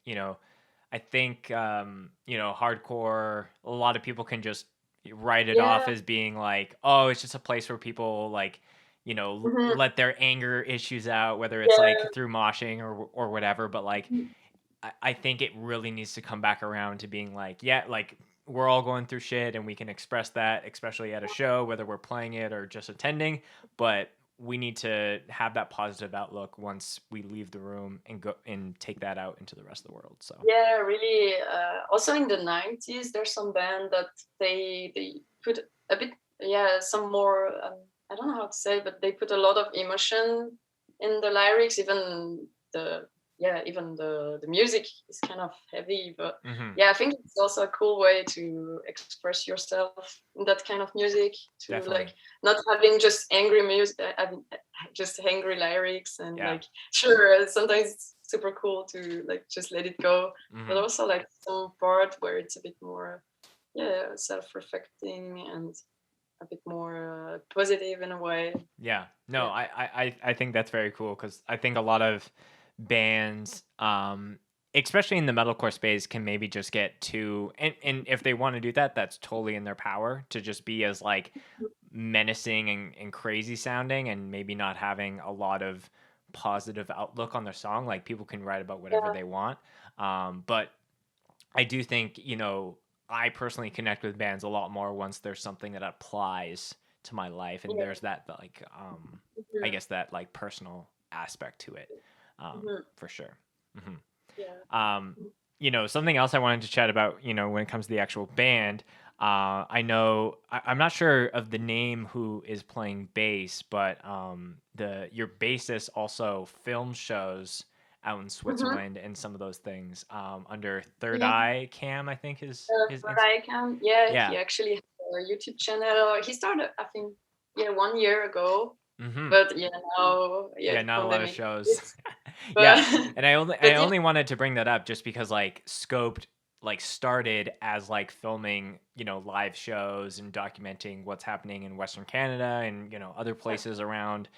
hardcore, a lot of people can just write it off as being like, oh, it's just a place where people like let their anger issues out, whether it's like through moshing or whatever. But like I think it really needs to come back around to being like, like we're all going through shit and we can express that, especially at a show, whether we're playing it or just attending. But we need to have that positive outlook once we leave the room and go and take that out into the rest of the world. So really. Also in the 90s, there's some band that they put a bit some more I don't know how to say, but they put a lot of emotion in the lyrics. Even the music is kind of heavy, but I think it's also a cool way to express yourself in that kind of music, to Definitely. Like not having just angry music, just angry lyrics, and like sure, sometimes it's super cool to like just let it go, but also like some part where it's a bit more self-reflecting and a bit more positive in a way. Yeah. No, I think that's very cool because I think a lot of bands, especially in the metalcore space, can maybe just get too, and if they want to do that, that's totally in their power to just be as like menacing and crazy sounding and maybe not having a lot of positive outlook on their song. Like people can write about whatever they want. But I do think, I personally connect with bands a lot more once there's something that applies to my life and there's that like I guess that like personal aspect to it. For sure. Something else I wanted to chat about, when it comes to the actual band. I know I'm not sure of the name who is playing bass, but your bassist also film shows out in Switzerland and some of those things under Third Eye Cam, I think his Third Eye Cam. Yeah, he actually has a YouTube channel. He started, I think, 1 year ago. But now not a lot of shows. And I only wanted to bring that up just because like Scoped like started as like filming live shows and documenting what's happening in Western Canada and other places around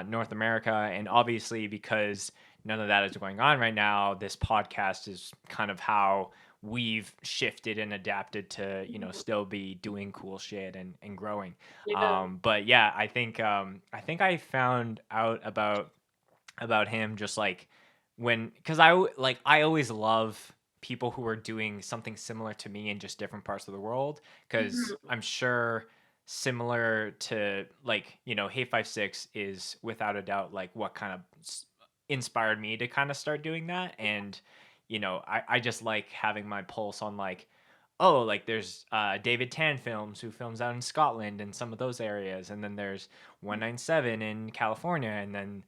North America, and obviously because none of that is going on right now, this podcast is kind of how we've shifted and adapted to still be doing cool shit and growing. But yeah, I think I found out about him just like because I always love people who are doing something similar to me in just different parts of the world, because I'm sure similar to like Hey 56 is without a doubt like what kind of inspired me to kind of start doing that. And I just like having my pulse on like, oh, like there's David Tan Films who films out in Scotland and some of those areas, and then there's 197 in California, and then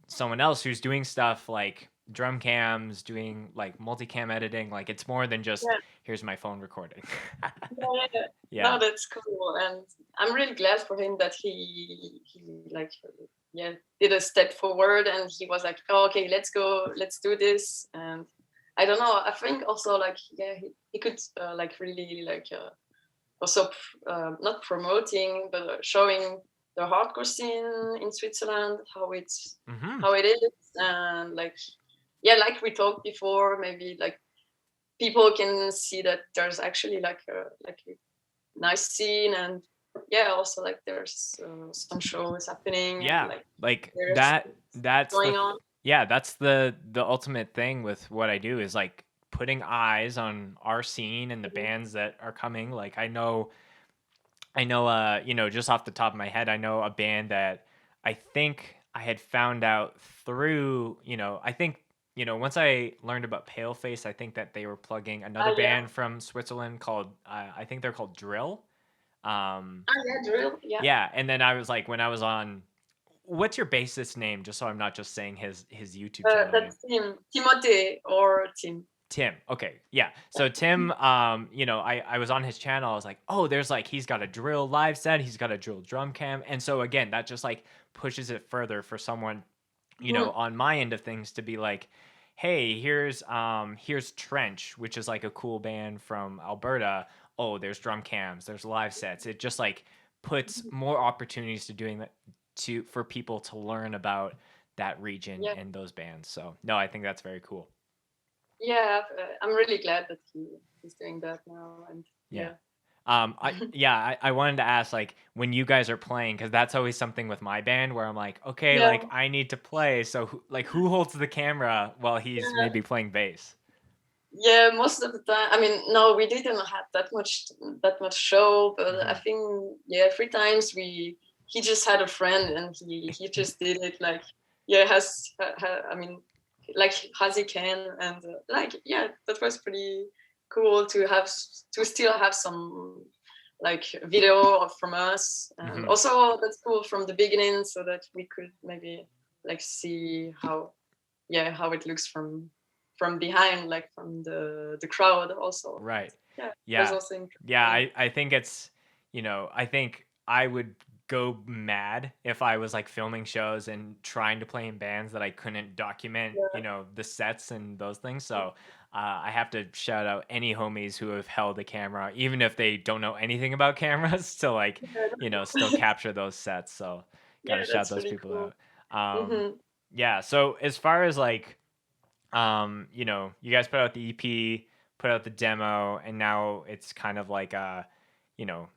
someone else who's doing stuff like drum cams, doing like multicam editing. Like it's more than just here's my phone recording. No, that's cool, and I'm really glad for him that he like did a step forward, and he was like, oh, okay, let's do this. And I don't know, I think also like he could like really like also not promoting but showing the hardcore scene in Switzerland, how it is, and like like we talked before, maybe like people can see that there's actually like a nice scene, and also like there's some shows happening. That's going on. That's the ultimate thing with what I do is like putting eyes on our scene and the bands that are coming. Like I know just off the top of my head, I know a band that I think I had found out through I think once I learned about Paleface, I think that they were plugging another band from Switzerland called I think they're called Drill. Drill. Yeah, and then I was like, when I was on, what's your bassist name? Just so I'm not just saying his YouTube channel. That's Tim. Timothée or Tim. Tim. Okay. Yeah. So Tim, I was on his channel. I was like, oh, there's like, he's got a drill live set. He's got a drill drum cam. And so again, that just like pushes it further for someone, on my end of things to be like, hey, here's Trench, which is like a cool band from Alberta. Oh, there's drum cams, there's live sets. It just like puts more opportunities to doing that for people to learn about that region and those bands. So no, I think that's very cool. I'm really glad that he's doing that now. And I wanted to ask, like, when you guys are playing, because that's always something with my band where I'm like, okay, like I need to play. So who holds the camera while he's maybe playing bass? Yeah, most of the time. I mean, no, we didn't have that much show, but I think 3 times he just had a friend and he just did it like I mean, like as he can, and that was pretty cool to still have some like video from us, and also that's cool from the beginning, so that we could maybe like see how it looks from behind, like from the crowd also. Right. Yeah. I think it's I think I would go mad if I was like filming shows and trying to play in bands that I couldn't document, you know, the sets and those things. So I have to shout out any homies who have held a camera, even if they don't know anything about cameras, to like, you know, still capture those sets. So gotta shout that's those really people cool. out. Mm-hmm. Yeah. So as far as like, you know, you guys put out the EP, put out the demo, and now it's kind of like you know,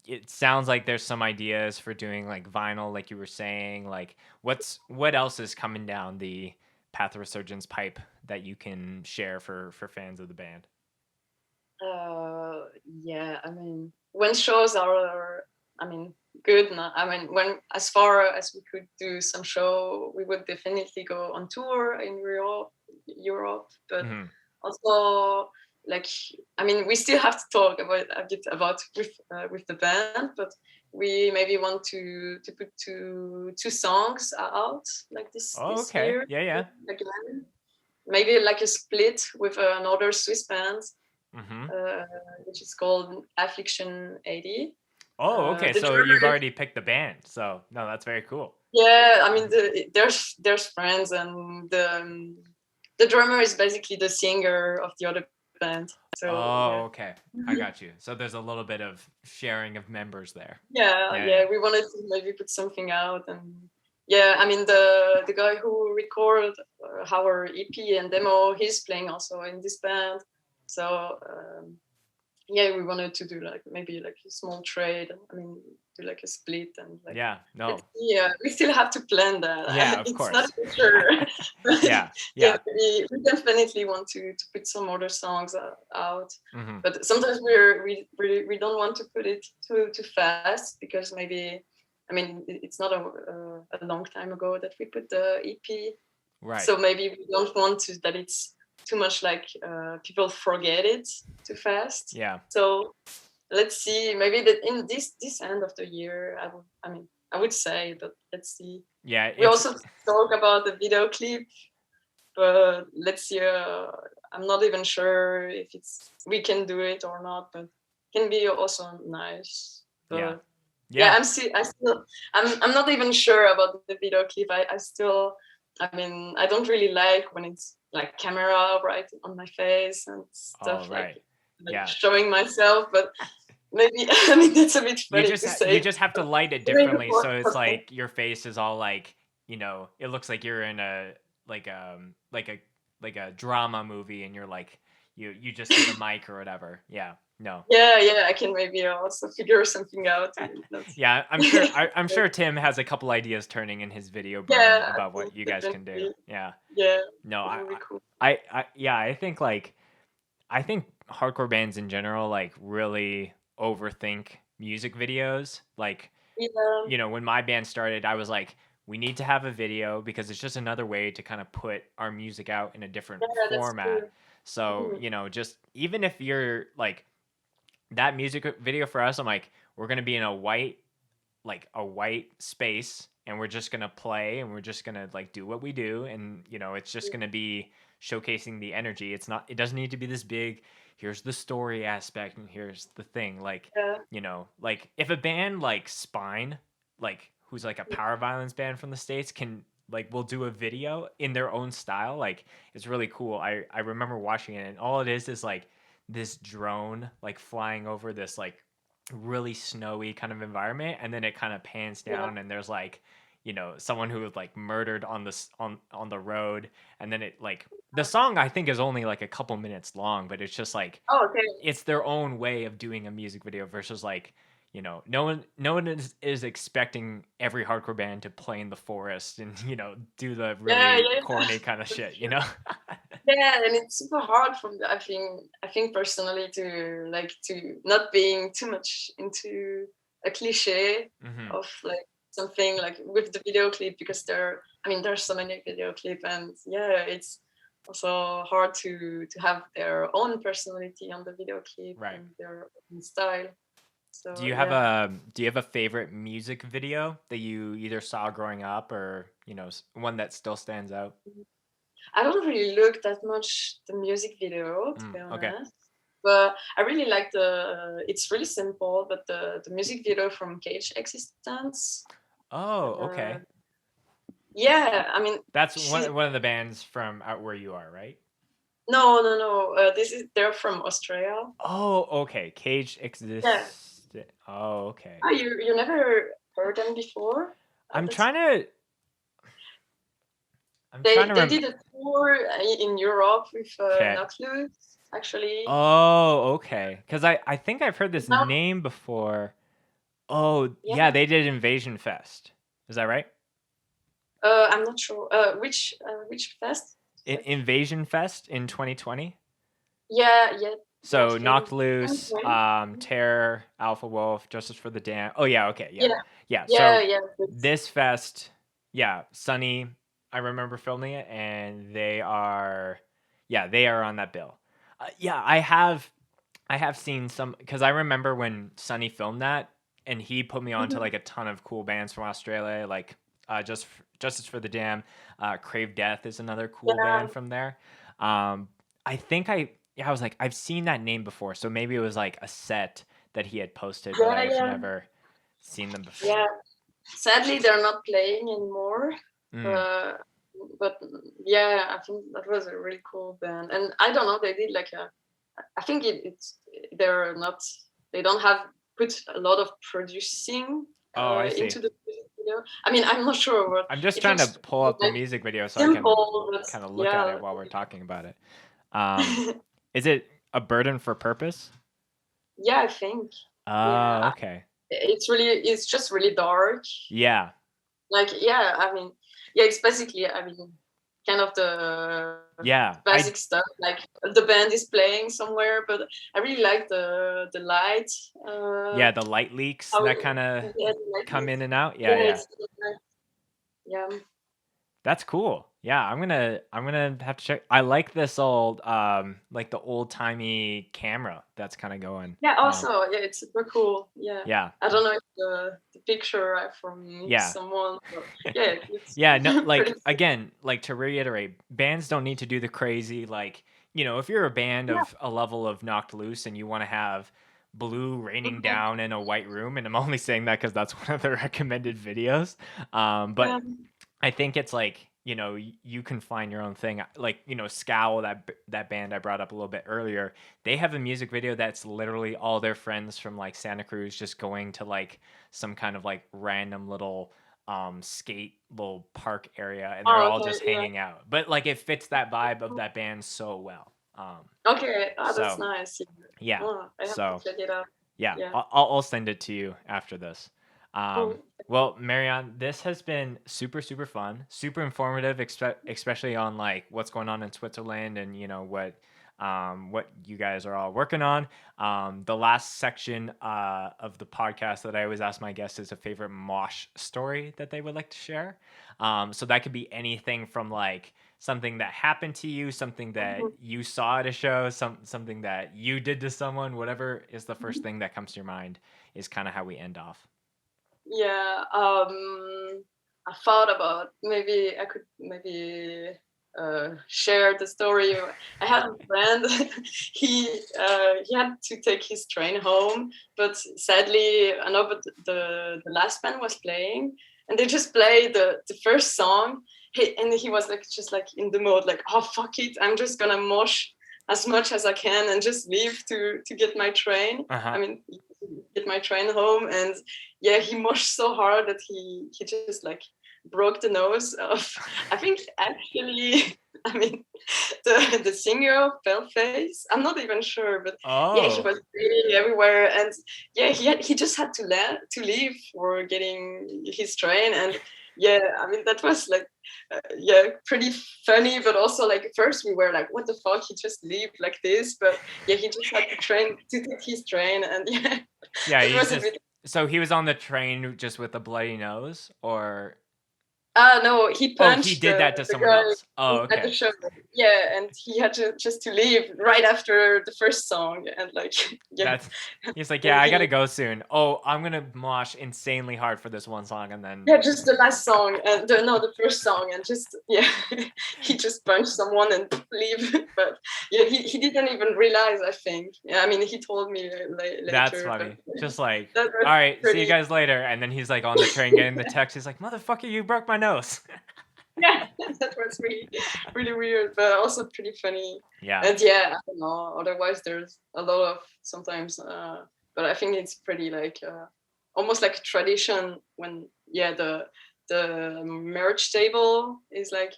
it sounds like there's some ideas for doing like vinyl, like you were saying. Like, what else is coming down the Path of Resurgence pipe that you can share for fans of the band? Yeah, I mean, when shows are, I mean, good. I mean, when as far as we could do some show, we would definitely go on tour in Europe. But also, like, I mean, we still have to talk about a bit about with the band, but we maybe want to put two songs out like this year. Yeah. Again, maybe like a split with another Swiss band. Which is called Affliction 80. Oh, okay. So you've already picked the band. So no, that's very cool. Yeah, I mean, there's friends, and the drummer is basically the singer of the other band. So okay, I got you. So there's a little bit of sharing of members there. Yeah. We wanted to maybe put something out, and yeah, I mean the guy who recorded our EP and demo, he's playing also in this band. So yeah, we wanted to do like maybe like a small trade. I mean, do like a split and like. Yeah, we still have to plan that. Yeah, of it's course. Not for sure. yeah. We definitely want to put some other songs out, but sometimes we don't want to put it too fast, because maybe, I mean, it's not a long time ago that we put the EP, right? So maybe we don't want to that it's too much like people forget it too fast. Yeah. So let's see. Maybe that in this end of the year, I would say, but let's see. Yeah. We also talk about the video clip, but let's see. I'm not even sure if we can do it or not, but it can be also nice. But yeah. I'm not even sure about the video clip. I mean, I don't really like when it's like camera right on my face and stuff, like showing myself, but maybe, I mean, that's a bit funny to say. You just have to light it differently, so it's like your face is all like, you know, it looks like you're in a drama movie, and you're like, you just see the mic or whatever. Yeah. No. Yeah, I can maybe also figure something out. Yeah, I'm sure Tim has a couple ideas turning in his video brain about what you guys can do. Yeah. Yeah. No, I think hardcore bands in general like really overthink music videos. Like, you know, when my band started, I was like, we need to have a video because it's just another way to kind of put our music out in a different format. So, you know, just even if you're like, that music video for us, I'm like, we're gonna be in a white space, and we're just gonna play, and we're just gonna like do what we do, and you know, it's just gonna be showcasing the energy. It doesn't need to be this big, here's the story aspect and here's the thing. Like, you know, like if a band like Spine, like who's like a power violence band from the States, will do a video in their own style, like it's really cool. I remember watching it, and all it is like this drone like flying over this like really snowy kind of environment, and then it kind of pans down, and there's like, you know, someone who was like murdered on the road, and then it like, the song I think is only like a couple minutes long, but it's just like, it's their own way of doing a music video versus like, you know, no one is expecting every hardcore band to play in the forest and, you know, do the really corny kind of shit, you know. Yeah, and it's super hard I think personally to not being too much into a cliche of like something like with the video clip, because there's so many video clip, and it's also hard to have their own personality on the video clip, and their own style. So, do you have a favorite music video that you either saw growing up, or, you know, one that still stands out? I don't really look that much the music video, to be honest. But I really like it's really simple, but the music video from Cage Existence. Oh, okay. Yeah, I mean that's one of the bands from out where you are, right? No. They're from Australia. Oh, okay. Cage exists. Yeah. Oh, okay. Oh, you never heard them before? They did a tour in Europe with Nautilus, actually. Oh, okay. Because I think I've heard this name before. Oh, yeah, they did Invasion Fest. Is that right? I'm not sure. Which fest? Invasion Fest in 2020. Yeah. So Knocked Loose, Terror, Alpha Wolf, Justice for the Damned. Oh yeah, okay, yeah. So this fest, Sunny, I remember filming it, and they are on that bill. I have seen some, because I remember when Sunny filmed that, and he put me on to like a ton of cool bands from Australia, like Justice for the Damned, Crave Death is another cool band from there. I think I was like, I've seen that name before, so maybe it was like a set that he had posted, but I've never seen them before. Yeah, sadly they're not playing anymore. But yeah, I think that was a really cool band, and I don't know, they did like I think they don't have put a lot of producing into the video. I mean, I'm not sure what. I'm just trying to pull up the music video so simple, I can kind of look at it while we're talking about it. Is it A Burden for Purpose? Yeah, I think. Okay. It's just really dark. Yeah. Like, I mean, it's basically, I mean, kind of the basic stuff. Like the band is playing somewhere, but I really like the light. The light leaks that kind of come in and out. Yeah. That's cool. Yeah, I'm gonna have to check. I like this old like the old timey camera that's kind of going. Yeah, also it's super cool. Yeah. I don't know if the picture from someone. But no, like again, like to reiterate, bands don't need to do the crazy, like, if you're a band of a level of Knocked Loose and you want to have blue raining down in a white room, and I'm only saying that because that's one of the recommended videos. But I think it's like, you can find your own thing. Like, Scowl, that band I brought up a little bit earlier, they have a music video that's literally all their friends from like Santa Cruz just going to like some kind of like random little skate little park area, and they're all just hanging out. But like it fits that vibe of that band so well. That's nice. Yeah. I have to check it out. Yeah. I'll send it to you after this. Well, Marion, this has been super, super fun, super informative, especially on like what's going on in Switzerland and what you guys are all working on. The last section of the podcast that I always ask my guests is a favorite mosh story that they would like to share. So that could be anything from like something that happened to you, something that you saw at a show, something that you did to someone, whatever is the first thing that comes to your mind is kind of how we end off. Yeah, I thought about maybe I could share the story. I had a friend. he had to take his train home, but sadly, I know. But the last band was playing, and they just played the first song. He was like just like in the mode, like, oh fuck it, I'm just gonna mosh as much as I can and just leave to get my train. I mean, get my train home, and he moshed so hard that he just like broke the nose of, I think actually, I mean, the singer of Paleface. I'm not even sure, but he was bleeding everywhere, and he just had to leave for getting his train, and I mean that was like pretty funny, but also like at first we were like, what the fuck, he just leave like this, but he just had to take his train, and so he was on the train just with a bloody nose, or No, he punched. Oh, he did that to the someone guy else. Oh, at the okay. show. Yeah, and he had just to leave right after the first song, and like, yeah. He's like, And yeah, I he- gotta go soon. Oh, I'm gonna mosh insanely hard for this one song, and then Yeah, just the last song, and the first song, and just he just punched someone and leave. But yeah, he didn't even realize. I think. Yeah, I mean, he told me later. That's funny. But, Just like, that was all right, see you pretty- guys later. And then he's like on the train getting the text. He's like, motherfucker, you broke my nose. Yeah, that was really, really weird, but also pretty funny. Yeah. And yeah, I don't know. Otherwise, there's a lot of sometimes, but I think it's pretty like almost like a tradition when the merch table is like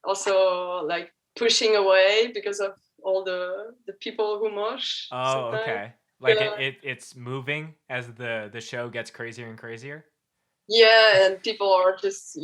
also like pushing away because of all the people who mosh. Oh, sometimes. okay. Like Yeah. it's moving as the show gets crazier and crazier. Yeah, and people are just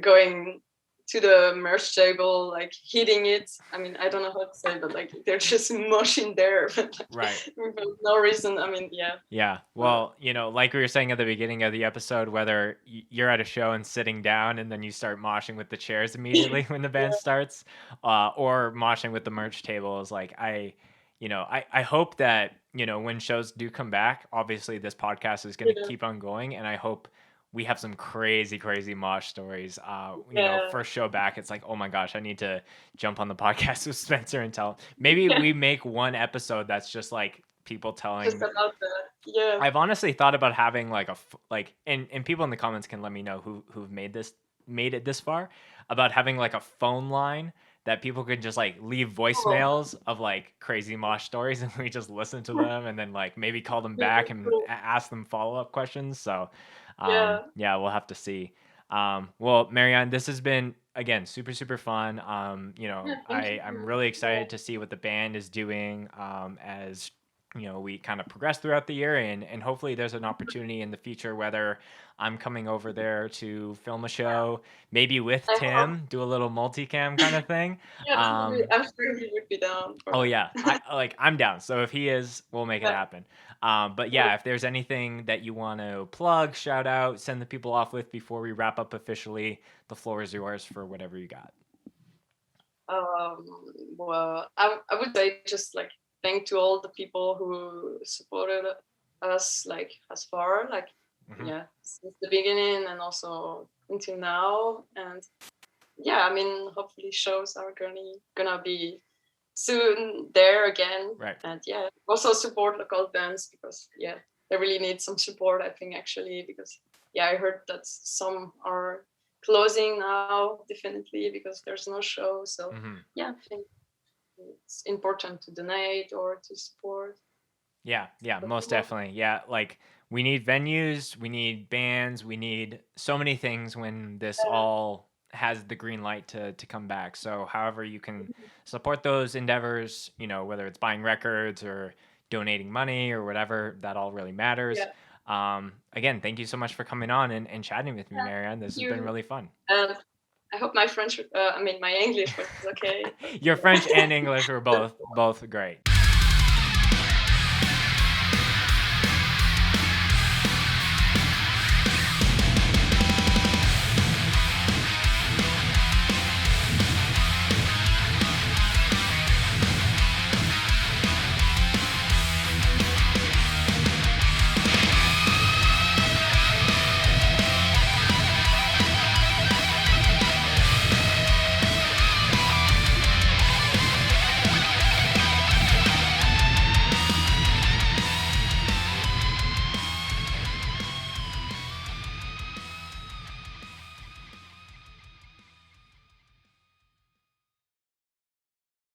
going to the merch table, like hitting it. I mean, I don't know how to say, but like they're just moshing there, but, like, Right. for no reason. I mean, yeah. Yeah. Well, like we were saying at the beginning of the episode, whether you're at a show and sitting down and then you start moshing with the chairs immediately when the band starts, or moshing with the merch table is like I hope that when shows do come back, obviously this podcast is going to keep on going, and I hope we have some crazy mosh stories. First show back, it's like, oh my gosh, I need to jump on the podcast with Spencer and tell. Maybe we make one episode that's just like people telling. Just about that. Yeah. I've honestly thought about having and people in the comments can let me know who've made it this far, about having like a phone line that people could just like leave voicemails of like crazy mosh stories, and we just listen to them and then like maybe call them back and ask them follow-up questions. So yeah, we'll have to see. Well, Marion, this has been again super fun. I'm really excited to see what the band is doing as we kind of progress throughout the year, and hopefully there's an opportunity in the future, whether I'm coming over there to film a show, maybe with Tim, do a little multicam kind of thing. Yeah, I'm sure he would be down. Oh yeah, I'm down. So if he is, we'll make it happen. But yeah, if there's anything that you want to plug, shout out, send the people off with before we wrap up officially, the floor is yours for whatever you got. Well, I would say just like thank to all the people who supported us like as far, like since the beginning and also until now. And yeah, I mean, hopefully shows are gonna be soon there again. Right. And yeah, also support local bands, because they really need some support, I think, actually, because I heard that some are closing now, definitely, because there's no show. So I think it's important to donate or to support. Yeah, most definitely. Yeah, like we need venues, we need bands, we need so many things when this all has the green light to come back. So however you can support those endeavors, whether it's buying records or donating money or whatever, that all really matters. Again, thank you so much for coming on and chatting with me, Marion. This has been really fun. I hope my English was okay. Your French and English were both great.